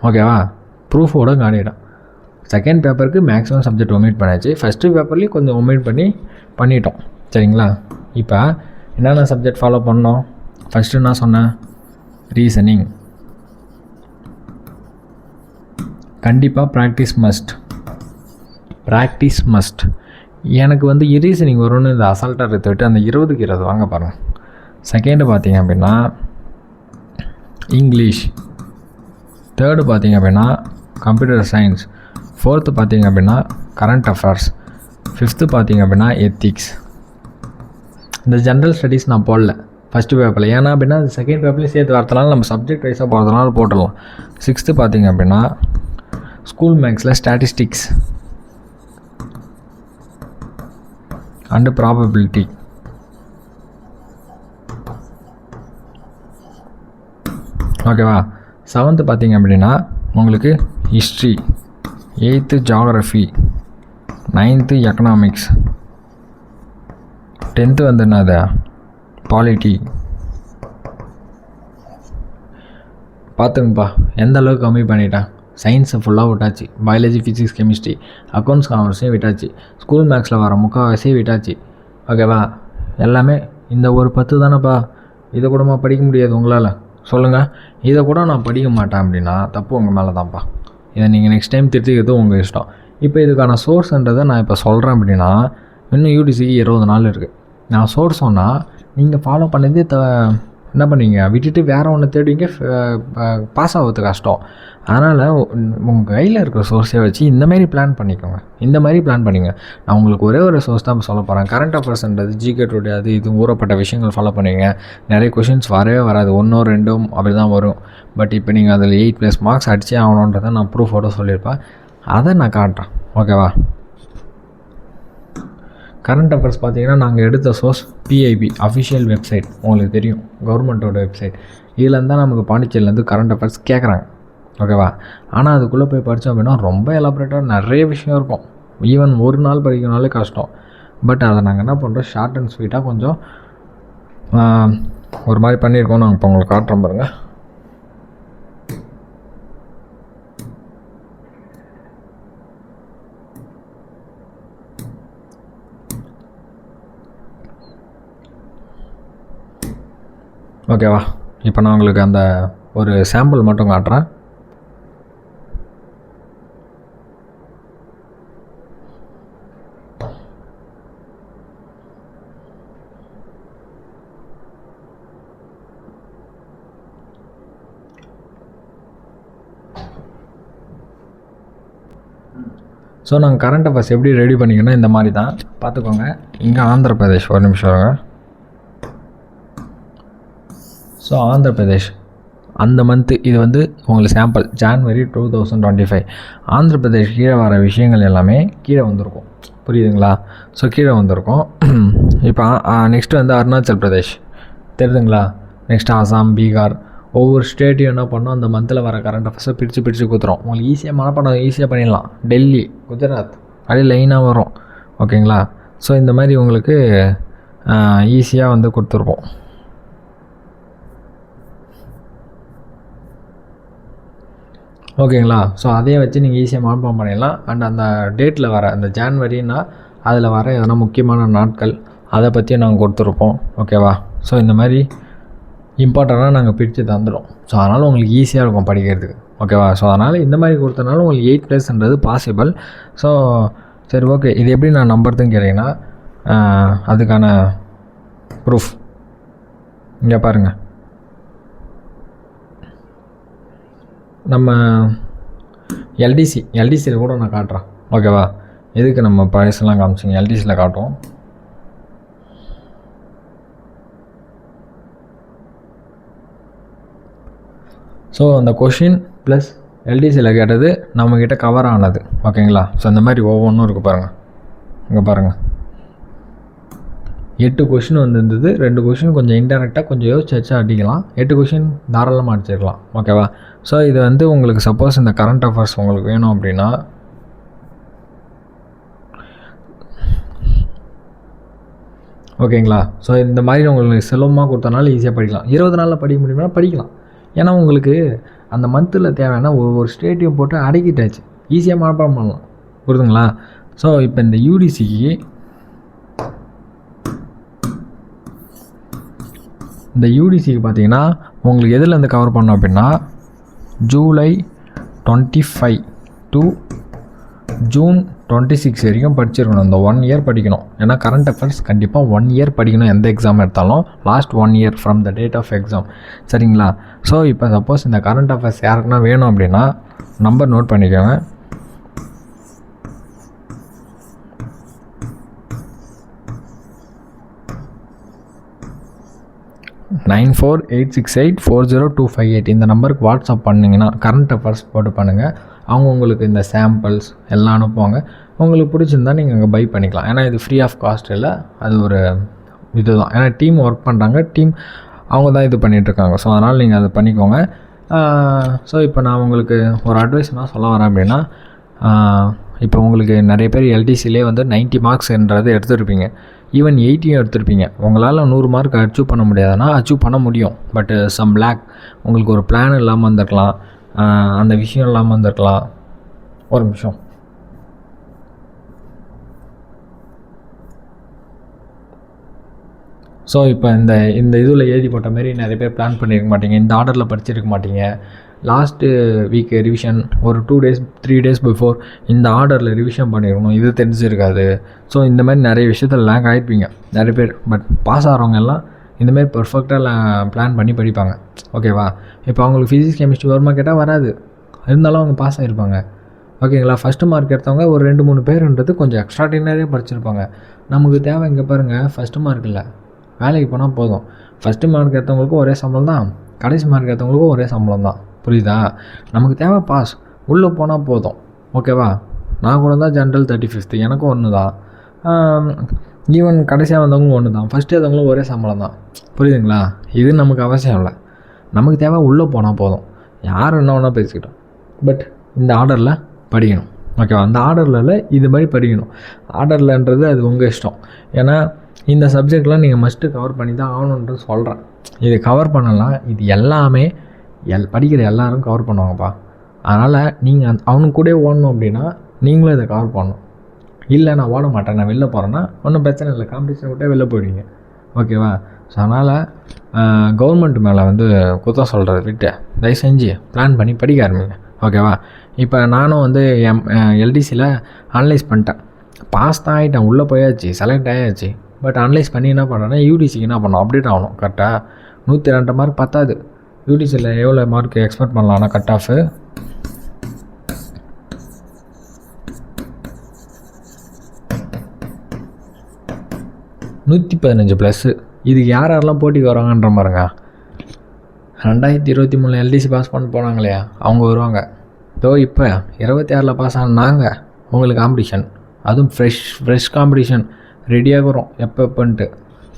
ஓகேவா? ப்ரூஃபோட காட்டிடும். செகண்ட் பேப்பருக்கு மேக்ஸிமம் சப்ஜெக்ட் ஒமிட் பண்ணியாச்சு. ஃபஸ்ட்டு பேப்பர்லேயும் கொஞ்சம் ஒமிட் பண்ணிட்டோம். சரிங்களா? இப்போ என்னென்ன சப்ஜெக்ட் ஃபாலோ பண்ணோம்? ஃபஸ்ட்டு என்ன சொன்னேன்? ரீசனிங். கண்டிப்பாக ப்ராக்டிஸ் மஸ்ட். எனக்கு ரீசனிங் வரும்னு இந்த அசால்ட்டாக எடுத்துவிட்டு அந்த 20க்கு 20 வாங்க பாருங்கள். செகண்டு பார்த்தீங்க அப்படின்னா இங்கிலீஷ். தேர்டு பார்த்தீங்க அப்படின்னா கம்ப்யூட்டர் சயின்ஸ். ஃபோர்த்து பார்த்தீங்க அப்படின்னா கரண்ட் அஃபேர்ஸ். ஃபிஃப்த்து பார்த்தீங்க அப்படின்னா எத்திக்ஸ். இந்த ஜென்ரல் ஸ்டடீஸ் நான் போடல ஃபஸ்ட்டு பேப்பரில். ஏன்னா அப்படின்னா அது செகண்ட் பேப்பர்லேயும் சேர்த்து வரதுனால நம்ம சப்ஜெக்ட் வைஸாக போகிறதுனால போட்டுடலாம். சிக்ஸ்த்து பார்த்தீங்க அப்படின்னா ஸ்கூல் மேக்ஸில் ஸ்டாட்டிஸ்டிக்ஸ் அண்டு ப்ராபபிலிட்டி. ஓகேவா? செவன்த்து பார்த்தீங்க அப்படின்னா உங்களுக்கு history. Eighth geography. 9th economics. 10th என்னது? பாலிட்டி. பார்த்துங்கப்பா எந்த அளவுக்கு கம்மி பண்ணிட்டேன். சயின்ஸை ஃபுல்லாக விட்டாச்சு. பயாலஜி, ஃபிசிக்ஸ், கெமிஸ்ட்ரி, அக்கௌண்ட்ஸ், காமர்ஸையும் விட்டாச்சு. ஸ்கூல் மேக்ஸில் வர முக்கால்வாசியும் விட்டாச்சு. ஓகேவா? எல்லாமே இந்த ஒரு 10 தானேப்பா. இதை கூடமா படிக்க முடியாது உங்களால்? சொல்லுங்கள். இதை கூட நான் படிக்க மாட்டேன் அப்படின்னா தப்பு உங்கள் மேலே தான்ப்பா. இதை நீங்கள் நெக்ஸ்ட் டைம் திருத்திக்கிறது உங்கள் இஷ்டம். இப்போ இதுக்கான சோர்ஸ்ன்றதை நான் இப்போ சொல்கிறேன் அப்படின்னா இன்னும் யூடிசிக்கு 20 நாள் இருக்குது. நான் சோர்ஸ் சொன்னால் நீங்கள் ஃபாலோ பண்ணதே என்ன பண்ணுவீங்க? விட்டுட்டு வேறு ஒன்று தேடுவீங்க. பாஸ் ஆகிறது கஷ்டம். அதனால் உங்கள் கையில் இருக்கிற சோர்ஸை வச்சு இந்தமாரி பிளான் பண்ணிக்கோங்க. நான் உங்களுக்கு ஒரே ஒரு சோர்ஸ் தான் சொல்ல போகிறேன். கரண்ட் அஃபேர்ஸ்ன்றது ஜிகே டுடே அது இது ஊறப்பட்ட விஷயங்கள் ஃபாலோ பண்ணுவீங்க. நிறைய கொஷின்ஸ் வரவே வராது, 1 or 2 அப்படி தான் வரும். பட் இப்போ நீங்கள் அதில் 8+ மார்க்ஸ் அடிச்சே ஆகணுன்றதை நான் ப்ரூஃபோட சொல்லியிருப்பேன். அதை நான் காட்டுறேன். ஓகேவா? கரண்ட் அஃபேர்ஸ் பார்த்தீங்கன்னா நாங்கள் எடுத்த சோர்ஸ் பிஐபி அஃபிஷியல் வெப்சைட். உங்களுக்கு தெரியும், கவர்மெண்ட்டோட வெப்சைட். இதில் தான் நமக்கு பாண்டிச்சேரியிலேருந்து கரண்ட் அஃபேர்ஸ் கேட்குறாங்க. ஓகேவா? ஆனால் அதுக்குள்ளே போய் படித்தோம் அப்படின்னா ரொம்ப எலாபரேட்டாக நிறைய விஷயம் இருக்கும். ஈவன் ஒரு நாள் படிக்கணும்னாலே கஷ்டம். பட் அதை நாங்கள் என்ன பண்ணுறோம், ஷார்ட் அண்ட் ஸ்வீட்டாக கொஞ்சம் ஒரு மாதிரி பண்ணியிருக்கோம். நாங்கள் இப்போ உங்களுக்கு காட்டுறோம் பாருங்கள். ஓகேவா? இப்போ நான் உங்களுக்கு அந்த ஒரு சாம்பிள் மட்டும் காட்டுறேன். ஸோ நாங்கள் கரண்ட் அஃபேர்ஸ் எப்படி ரெடி பண்ணிக்கணும் இந்த மாதிரி தான் பார்த்துக்கோங்க. இங்கே ஆந்திர பிரதேஷ், ஒரு நிமிஷம் வருங்க. ஸோ ஆந்திர பிரதேஷ் அந்த மந்த்து இது வந்து உங்களுக்கு சாம்பிள் ஜான்வரி 2025. ஆந்திர பிரதேஷ் கீழே வர விஷயங்கள் எல்லாமே கீழே வந்திருக்கும், புரியுதுங்களா? ஸோ கீழே வந்திருக்கும். இப்போ நெக்ஸ்ட்டு வந்து அருணாச்சல் பிரதேஷ் தெரியுதுங்களா? நெக்ஸ்ட்டு அசாம், பீகார், ஒவ்வொரு ஸ்டேட்டையும் என்ன பண்ணோம், அந்த மந்தில் வர கரண்ட் அஃபேர்ஸை பிரித்து கொடுத்துரும். உங்களுக்கு ஈஸியாக மனப்பாடம் ஈஸியாக பண்ணிடலாம். டெல்லி, குஜராத் அப்படியே லைனாக வரும். ஓகேங்களா? ஸோ இந்த மாதிரி உங்களுக்கு ஈஸியாக வந்து கொடுத்துருப்போம். ஓகேங்களா? ஸோ அதே வச்சு நீங்கள் ஈஸியாக மனப்பாடம் பண்ணிடலாம். அண்ட் அந்த டேட்டில் வர அந்த ஜான்வரின்னா அதில் வர எதனா முக்கியமான நாட்கள் அதை பற்றியும் நாங்கள் கொடுத்துருப்போம். ஓகேவா? ஸோ இந்த மாதிரி இம்பார்ட்டண்ட்டாக நாங்கள் பிரித்து தந்துடும். ஸோ அதனால் உங்களுக்கு ஈஸியாக இருக்கும் படிக்கிறதுக்கு. ஓகேவா? ஸோ அதனால் இந்த மாதிரி கொடுத்தனால உங்களுக்கு 8+ன்றது பாசிபிள். ஸோ சரி, ஓகே. இது எப்படி நான் நம்புறதுன்னு கேட்டிங்கன்னா அதுக்கான ப்ரூஃப் இங்கே பாருங்கள். நம்ம எல்டிசியில் கூட நான் காட்டுறேன். ஓகேவா? எதுக்கு நம்ம பழசெல்லாம் காமிச்சிங்க, எல்டிசியில் காட்டுவோம். ஸோ அந்த கொஷின் ப்ளஸ் எல்டிசியில் கேட்டது நம்மக்கிட்ட கவர் ஆனது. ஓகேங்களா? ஸோ இந்த மாதிரி ஒவ்வொன்றும் இருக்குது பாருங்கள். இங்கே பாருங்கள், 8 கொஷின் வந்துருந்தது. 2 கொஷின் கொஞ்சம் இன்டெரக்டாக கொஞ்சம் யோசிச்சு வச்சா அடிக்கலாம். 8 கொஷின் தாராளமாக அடிச்சிருக்கலாம். ஓகேவா? ஸோ இது வந்து உங்களுக்கு சப்போஸ் இந்த கரண்ட் அஃபேர்ஸ் உங்களுக்கு வேணும் அப்படின்னா ஓகேங்களா? ஸோ இந்த மாதிரி உங்களுக்கு சுலபமாக கொடுத்தனால ஈஸியாக படிக்கலாம். 20 நாளில் படிக்க முடியும்னா படிக்கலாம். ஏன்னா உங்களுக்கு அந்த மந்தில் தேவையான ஒரு ஸ்டேட்டையும் போட்டு அடக்கிட்டாச்சு, ஈஸியாக மனப்பாடம் பண்ணலாம். புரியுதுங்களா? ஸோ இப்போ இந்த யூடிசிக்கு பார்த்தீங்கன்னா உங்களுக்கு எதுலேருந்து கவர் பண்ணோம் அப்படின்னா ஜூலை 25 to ஜூன் 26 வரைக்கும் படிச்சிருக்கணும். இந்த 1 இயர் படிக்கணும். ஏன்னா கரண்ட் அஃபேர்ஸ் கண்டிப்பாக 1 இயர் படிக்கணும். எந்த எக்ஸாம் எடுத்தாலும் last 1 year from the date of exam. சரிங்களா? ஸோ இப்போ சப்போஸ் இந்த கரண்ட் அஃபேர்ஸ் யாருக்குன்னா வேணும் அப்படின்னா நம்பர் நோட் பண்ணிக்கோங்க. 9486840258 இந்த நம்பருக்கு வாட்ஸ்அப் பண்ணிங்கன்னா கரண்ட் அஃபேர்ஸ் போட்டு பண்ணுங்கள். அவங்க உங்களுக்கு இந்த சாம்பிள்ஸ் எல்லாம் அனுப்புவாங்க. உங்களுக்கு பிடிச்சிருந்தா நீங்கள் அங்கே பை பண்ணிக்கலாம். ஏன்னா இது ஃப்ரீ ஆஃப் காஸ்ட் இல்லை, அது ஒரு இதுதான். ஏன்னா டீம் ஒர்க் பண்ணுறாங்க, அவங்க தான் இது பண்ணிகிட்ருக்காங்க. ஸோ அதனால் நீங்கள் அதை பண்ணிக்கோங்க. ஸோ இப்போ நான் உங்களுக்கு ஒரு அட்வைஸ் நான் சொல்ல வரேன் அப்படின்னா, இப்போ உங்களுக்கு நிறைய பேர் எல்டிசிலே வந்து 90 மார்க்ஸ்ன்றது எடுத்துருப்பீங்க, ஈவன் 80 எடுத்திருப்பீங்க. உங்களால் 100 மார்க் அச்சீவ் பண்ண முடியாதுன்னா அச்சீவ் பண்ண முடியும். பட் சம் லேக் உங்களுக்கு ஒரு பிளான் இல்லாமல் இருந்திருக்கலாம், அந்த விஷயம் இல்லாமல் இருந்திருக்கலாம். ஒரு நிமிஷம். ஸோ இப்போ இந்த இதில் எழுதி போட்ட மாரி நிறைய பேர் பிளான் பண்ணியிருக்க மாட்டீங்க, இந்த ஆர்டரில் படிச்சிருக்க மாட்டீங்க. லாஸ்ட்டு வீக் ரிவிஷன் ஒரு 2 days 3 days பிஃபோர் இந்த ஆர்டரில் ரிவிஷன் பண்ணியிருக்கணும், இது தெரிஞ்சிருக்காது. ஸோ இந்த மாதிரி நிறைய விஷயத்தில் லேக் ஆகிருப்பீங்க நிறைய பேர். பட் பாஸ் ஆகிறவங்க எல்லாம் இந்தமாரி பர்ஃபெக்டாக பிளான் பண்ணி படிப்பாங்க. ஓகேவா? இப்போ அவங்களுக்கு ஃபிசிக்ஸ் கெமிஸ்ட்ரி வருமா கேட்டால் வராது, இருந்தாலும் அவங்க பாஸ் ஆகிருப்பாங்க. ஓகேங்களா? ஃபஸ்ட்டு மார்க் எடுத்தவங்க ஒரு 2-3 பேருன்றது கொஞ்சம் எக்ஸ்ட்ராடினரியாக படிச்சிருப்பாங்க. நமக்கு தேவை இங்கே பாருங்கள், ஃபஸ்ட்டு மார்க் இல்லை, வேலைக்கு போனால் போதும். ஃபஸ்ட்டு மார்க் எடுத்தவங்களுக்கும் ஒரே சம்பளம் தான், கடைசி மார்க் எடுத்தவங்களுக்கும் ஒரே சம்பளம் தான். புரியுதா? நமக்கு தேவை பாஸ், உள்ளே போனால் போதும். ஓகேவா? நான் கூட தான் ஜென்ரல் 35th, எனக்கும் ஒன்று தான். ஈவன் கடைசியாக வந்தவங்களும் ஒன்று தான், ஃபஸ்ட்டு எடுத்தவங்களும் ஒரே சம்பளம் தான். புரியுதுங்களா? இது நமக்கு அவசியம் இல்லை. நமக்கு தேவை உள்ளே போனால் போதும். யார் என்ன வேணால் பேசிக்கிட்டோம், பட் இந்த ஆர்டரில் படிக்கணும். ஓகேவா? அந்த ஆர்டரில் இது மாதிரி படிக்கணும். ஆர்டர்லன்றது அது உங்கள் இஷ்டம். ஏன்னா இந்த சப்ஜெக்ட்லாம் நீங்கள் மஸ்ட்டு கவர் பண்ணி தான் ஆகணுன்றது சொல்கிறேன். இது கவர் பண்ணலாம், இது எல்லாமே படிக்கிற எல்லோரும் கவர் பண்ணுவாங்கப்பா. அதனால் நீங்கள் அவனுக்கு கூட ஓடணும் அப்படின்னா நீங்களும் இதை கவர் பண்ணணும். இல்லை நான் ஓட மாட்டேன், நான் வெளில போகிறேன்னா ஒன்றும் பிரச்சனை இல்லை, காம்படிஷன் விட்டே வெளில போயிடுவீங்க. ஓகேவா? ஸோ அதனால் கவர்மெண்ட் மேலே வந்து குத்தம் சொல்கிறத விட்டு தயவு செஞ்சு பிளான் பண்ணி படிக்க ஆரம்பிங்க. ஓகேவா? இப்போ நானும் வந்து எல்டிசியில் அனலைஸ் பண்ணிட்டேன், பாஸ் தான் ஆகிட்டேன், உள்ளே போயாச்சு, செலக்ட் ஆகியாச்சு. பட் அனலைஸ் பண்ணி என்ன பண்ணுறேன்னா யூடிசிக்கு என்ன பண்ணோம், அப்டேட் ஆகணும். கரெக்டாக 102 மார்க் பத்தாது. யூடிசியில் எவ்வளோ மார்க் எக்ஸ்பெக்ட் பண்ணலாம்னா கட் ஆஃபு 115+. இதுக்கு யாரெல்லாம் போட்டிக்கு வராங்கன்ற பாருங்க. 2023 எல்டிசி பாஸ் பண்ண போனாங்களே அவங்க வருவாங்க. இப்போ 26 பாஸ் ஆனாங்க. உங்களுக்கு காம்படிஷன், அதுவும் ஃப்ரெஷ் காம்படிஷன் ரெடியாக வரும். எப்போன்ட்டு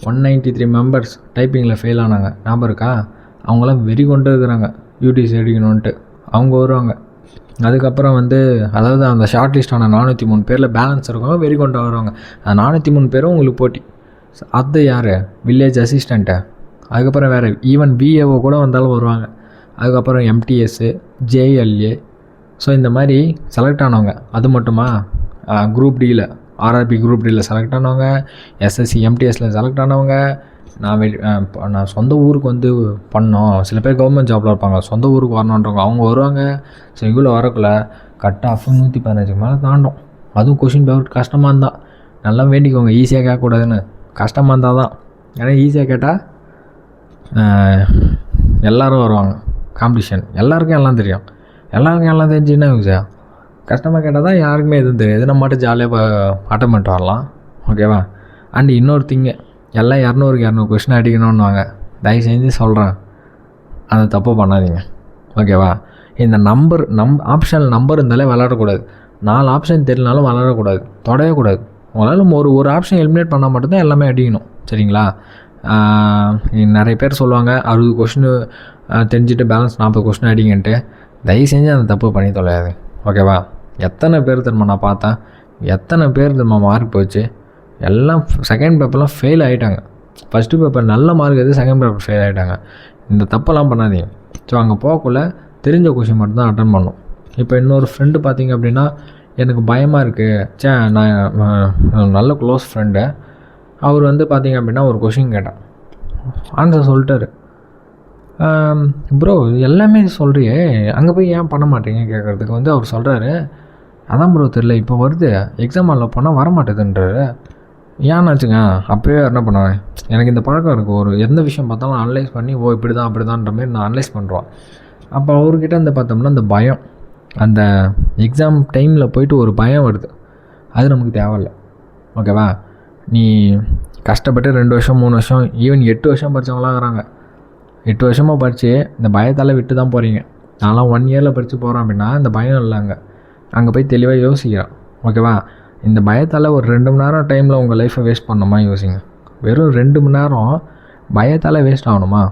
193 மெம்பர்ஸ் டைப்பிங்கில் ஃபெயில் ஆனாங்க, ஞாபகம் இருக்கா? அவங்களாம் வெறி கொண்டு இருக்கிறாங்க யூடிசி எடுக்கணுன்ட்டு. அவங்க வருவாங்க. அதுக்கப்புறம் வந்து அதாவது அந்த ஷார்ட் லிஸ்டான 403 பேரில் பேலன்ஸ் இருக்கவங்க வெறி கொண்டு வருவாங்க. அந்த 403 பேரும் உங்களுக்கு போட்டி. அது யார்? Village assistant. அதுக்கப்புறம் வேறு ஈவன் விஏஓ கூட வந்தாலும் வருவாங்க. அதுக்கப்புறம் எம்டிஎஸ்ஸு, ஜேஎல்ஏ. ஸோ இந்த மாதிரி செலக்ட் ஆனவங்க. அது மட்டுமா, குரூப் டியில் ஆர்ஆர்பி குரூப் டியில் செலக்ட் ஆனவங்க, எஸ்எஸ்சி எம்டிஎஸில் செலக்ட் ஆனவங்க. நான் சொந்த ஊருக்கு வந்து பண்ணோம். சில பேர் கவர்மெண்ட் ஜாபில் இருப்பாங்க, சொந்த ஊருக்கு வரணுன்றவங்க அவங்க வருவாங்க. ஸோ இவ்வளோ வரக்குள்ள கட் ஆஃப் 115 மேலே தாண்டும். அதுவும் கொஷின் பேப்பர் கஷ்டமாக இருந்தால் நல்லா வேண்டிக்கோங்க. ஈஸியாக கேட்கக்கூடாதுன்னு. கஷ்டமாக இருந்தால் தான். ஏன்னா ஈஸியாக கேட்டால் எல்லோரும் வருவாங்க. காம்படிஷன் எல்லாருக்கும் எல்லாம் தெரியும். எல்லாருக்கும் எல்லாம் தெரிஞ்சுன்னா யூஸா? கஷ்டமாக கேட்டால் தான் யாருக்குமே எதுவும் தெரியாது. நம்ம மட்டும் ஜாலியாக அட்டன் பண்ணிட்டு வரலாம். ஓகேவா? அண்ட் இன்னொரு திங்கு, எல்லாம் 200 கொஷின் அடிக்கணும்னுவாங்க. தயவு செஞ்சு சொல்கிறேன், அந்த தப்பு பண்ணாதீங்க. ஓகேவா? இந்த ஆப்ஷனல் நம்பர் இருந்தாலே விளாடக்கூடாது. 4 ஆப்ஷன் தெரியலனாலும் விளாடக்கூடாது, தொடவே கூடாது. உங்களால் ஒரு ஆப்ஷன் எலிமினேட் பண்ணால் மட்டும்தான் எல்லாமே அடிக்கணும். சரிங்களா? நிறைய பேர் சொல்லுவாங்க 60 கொஷின் தெரிஞ்சுட்டு பேலன்ஸ் 40 கொஷின் அடிங்கன்ட்டு. தயவு செஞ்சு அந்த தப்பு பண்ணி தொலையாது. ஓகேவா? எத்தனை பேர் திரும்ப நான் பார்த்தேன், எத்தனை பேர் திரும்ப மார்க் போச்சு. எல்லாம் செகண்ட் பேப்பர்லாம் ஃபெயில் ஆகிட்டாங்க. ஃபஸ்ட்டு பேப்பர் நல்ல மார்க் எது, செகண்ட் பேப்பர் ஃபெயில் ஆகிட்டாங்க. இந்த தப்பெல்லாம் பண்ணாதீங்க. ஸோ அங்கே போகக்குள்ள தெரிஞ்ச கொஷின் மட்டும்தான் அட்டன் பண்ணணும். இப்போ இன்னொரு ஃப்ரெண்டு பார்த்திங்க அப்படின்னா, எனக்கு பயமாக இருக்குது, நான் நல்ல க்ளோஸ் ஃப்ரெண்டு. அவர் வந்து பார்த்திங்க அப்படின்னா ஒரு கொஷின் கேட்டேன், ஆன்சர் சொல்லிட்டாரு. ப்ரோ எல்லாமே சொல்கிறியே, அங்கே போய் ஏன் பண்ண மாட்டேங்க கேட்குறதுக்கு வந்து அவர் சொல்கிறாரு, அதான் ப்ரோ தெரில, இப்போ வருது எக்ஸாம் ஹாலில் போனால் வரமாட்டேதுன்றாரு. ஏன்னாச்சுங்க? அப்போயே என்ன பண்ணுவேன், எனக்கு இந்த பழக்கம் இருக்குது. ஒரு எந்த விஷயம் பார்த்தாலும் அனலைஸ் பண்ணி இப்படி தான் அப்படி தான்ன்ற மாதிரி நான் அனலைஸ் பண்ணுறோம். அப்போ அவர்கிட்ட வந்து பார்த்தோம்னா அந்த பயம், அந்த எக்ஸாம் டைமில் போயிட்டு ஒரு பயம் வருது. அது நமக்கு தேவையில்லை. ஓகேவா? நீ கஷ்டப்பட்டு 2 வருஷம் 3 வருஷம் ஈவன் 8 வருஷம் படித்தவங்களாம் இருக்கிறாங்க. 8 வருஷமாக படித்து இந்த பயத்தால் விட்டு தான் போகிறீங்க. நான்லாம் 1 இயரில் படித்து போகிறேன் அப்படின்னா இந்த பயம் இல்லை. அங்கே போய் தெளிவாக யோசிக்கிறேன். ஓகேவா? இந்த பயத்தால் ஒரு 2 மணி நேரம் டைமில் உங்கள் லைஃப்பை வேஸ்ட் பண்ணணுமா யோசிங்க. வெறும் 2 மணி நேரம் பயத்தால் வேஸ்ட் ஆகணுமா?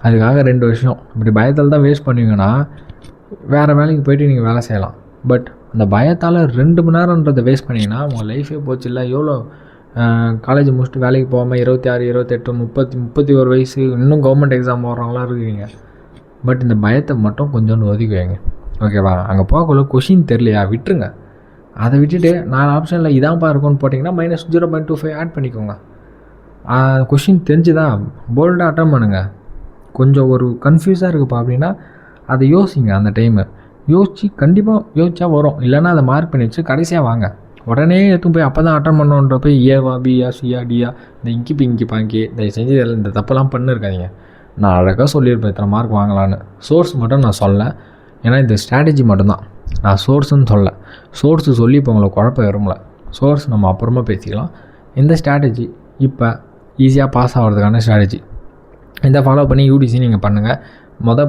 அதுக்காக 2 வருஷம் இப்படி பயத்தால் தான் வேஸ்ட் பண்ணுவீங்கன்னா வேறு வேலைக்கு போய்ட்டு நீங்கள் வேலை செய்யலாம். பட் அந்த பயத்தால் 2 மணி நேரன்றதை வேஸ்ட் பண்ணிங்கன்னா உங்கள் லைஃபே போச்சு. இல்லை எவ்வளோ காலேஜ் முடிச்சுட்டு வேலைக்கு போகாமல் 26, 28, 30, 31 வயசு இன்னும் கவர்மெண்ட் எக்ஸாம் போடுறவங்களாம் இருக்கிறீங்க. பட் இந்த பயத்தை மட்டும் கொஞ்சோண்டு ஒதுக்கி வைங்க. ஓகேவா? அங்கே போகக்குள்ள கொஷின் தெரியலையா விட்டுருங்க. அதை விட்டுட்டு 4 ஆப்ஷனில் இதான்ப்பா இருக்கும்னு போட்டிங்கன்னா -0.25 ஆட் பண்ணிக்கோங்க. கொஷின் தெரிஞ்சுதான் போல்டாக அட்டன் பண்ணுங்கள். கொஞ்சம் ஒரு கன்ஃபியூஸாக இருக்குப்பா அப்படின்னா அதை யோசிங்க. அந்த டைமு யோசித்து கண்டிப்பாக யோசிச்சா வரும். இல்லைன்னா அதை மார்க் பண்ணி வச்சு கடைசியாக வாங்க. உடனே எடுத்தும் போய் அப்போ தான் அட்டன் பண்ணோன்ற போய் ஏவா பியா சியா டியா இந்த இங்கி பிங்கி பாங்கி தயவு செஞ்சு இந்த தப்பெல்லாம் பண்ணிருக்காதீங்க. நான் அழகாக சொல்லியிருப்பேன் இத்தனை மார்க் வாங்கலான்னு. சோர்ஸ் மட்டும் நான் சொல்ல, ஏன்னா இந்த ஸ்ட்ராட்டஜி மட்டும்தான் நான் சோர்ஸுன்னு சொல்ல. சோர்ஸு சொல்லி இப்போ உங்களுக்கு குழப்பம் வரும்ல. சோர்ஸ் நம்ம அப்புறமா பேசிக்கலாம். இந்த ஸ்ட்ராட்டஜி இப்போ ஈஸியாக பாஸ் ஆகிறதுக்கான ஸ்ட்ராட்டஜி. இந்த ஃபாலோ பண்ணி யூடிசி நீங்கள் பண்ணுங்கள்.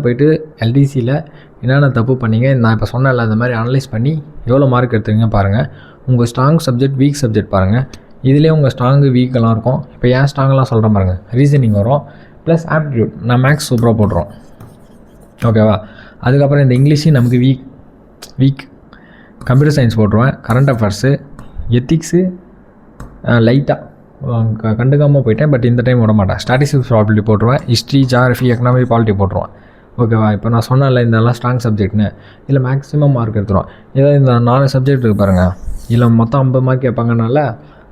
போயிட்டு எல்டிசியில் என்னென்ன தப்பு பண்ணிங்க நான் இப்போ சொன்னேன்ல, அந்த மாதிரி அனலைஸ் பண்ணி எவ்வளோ மார்க் எடுத்துருங்க பாருங்கள். உங்கள் ஸ்ட்ராங் சப்ஜெக்ட் வீக் சப்ஜெக்ட் பாருங்கள். இதிலே உங்கள் ஸ்ட்ராங்கு வீக்கெல்லாம் இருக்கும். இப்போ ஏன் ஸ்ட்ராங்கெலாம் சொல்கிறேன் பாருங்கள். ரீசனிங் வரும் ப்ளஸ் ஆப்டிடியூட். நான் மேக்ஸ் சூப்பராக போட்டுருவோம். ஓகேவா? அதுக்கப்புறம் இந்த இங்கிலீஷு நமக்கு வீக். கம்ப்யூட்டர் சயின்ஸ் போட்டுருவேன். கரண்ட் அஃபேர்ஸு, எத்திக்ஸு லைட்டாக கண்டுக்காமல் போயிட்டேன். பட் இந்த டைம் விட மாட்டேன். ஸ்டாட்டிஸ்டிக்ஸ் ப்ராபபிலிட்டி போட்டுருவேன். ஹிஸ்ட்ரி, ஜியாகிரஃபி, எக்கனாமி, பாலிட்டி போட்டுருவேன். ஓகேவா? இப்போ நான் சொன்னேன்ல இதெல்லாம் ஸ்ட்ராங் சப்ஜெக்ட்னு. இதில் மேக்ஸிமம் மார்க் எடுத்துருவோம். ஏதாவது இந்த 4 சப்ஜெக்ட் இருக்குது பாருங்கள். இதில் மொத்தம் 50 மார்க் கேட்பாங்கனால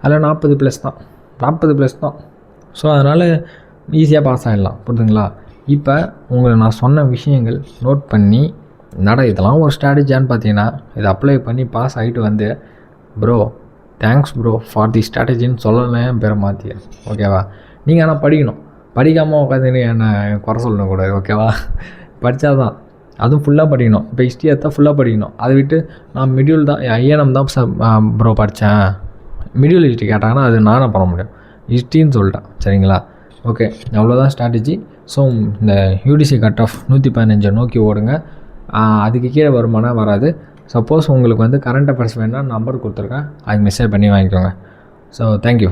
அதில் 40+ தான். 40+ தான். ஸோ அதனால் ஈஸியாக பாஸ் ஆகிடலாம். புரியுதுங்களா? இப்போ உங்களுக்கு நான் சொன்ன விஷயங்கள் நோட் பண்ணி இதெல்லாம் ஒரு ஸ்ட்ராட்டஜியான்னு பார்த்தீங்கன்னா இதை அப்ளை பண்ணி பாஸ் ஆகிட்டு வந்து bro thanks bro for the ஸ்ட்ராட்டஜின்னு சொல்லலை பேரை மாற்றி. ஓகேவா? நீங்கள் ஆனால் படிக்கணும். படிக்காமல் உட்காந்து என்னை குறை சொல்லக்கூடாது. ஓகேவா? படித்தா தான், அதுவும் ஃபுல்லாக படிக்கணும். இப்போ ஹிஸ்ட்ரி எடுத்தால் ஃபுல்லாக படிக்கணும். அதை விட்டு நான் மிடியூல் தான் ஐஎன்எம் தான் ப்ரோ படித்தேன், மிடியூல் ஹிஸ்ட்ரி கேட்டாங்கன்னா அது நானும் பண்ண முடியும், ஹிஸ்ட்ரின்னு சொல்லிட்டேன். சரிங்களா? ஓகே, அவ்வளோதான் ஸ்ட்ராட்டஜி. ஸோ இந்த யூடிசி கட் ஆஃப் 115 நோக்கி ஓடுங்க. அதுக்கு கீழே வருமானம் வராது. சப்போஸ் உங்களுக்கு வந்து கரண்ட் அஃபேர்ஸ் வேணுன்னா நம்பர் கொடுத்துருக்கேன், அதுக்கு மெசேஜ் பண்ணி வாங்கிக்கோங்க. So thank you.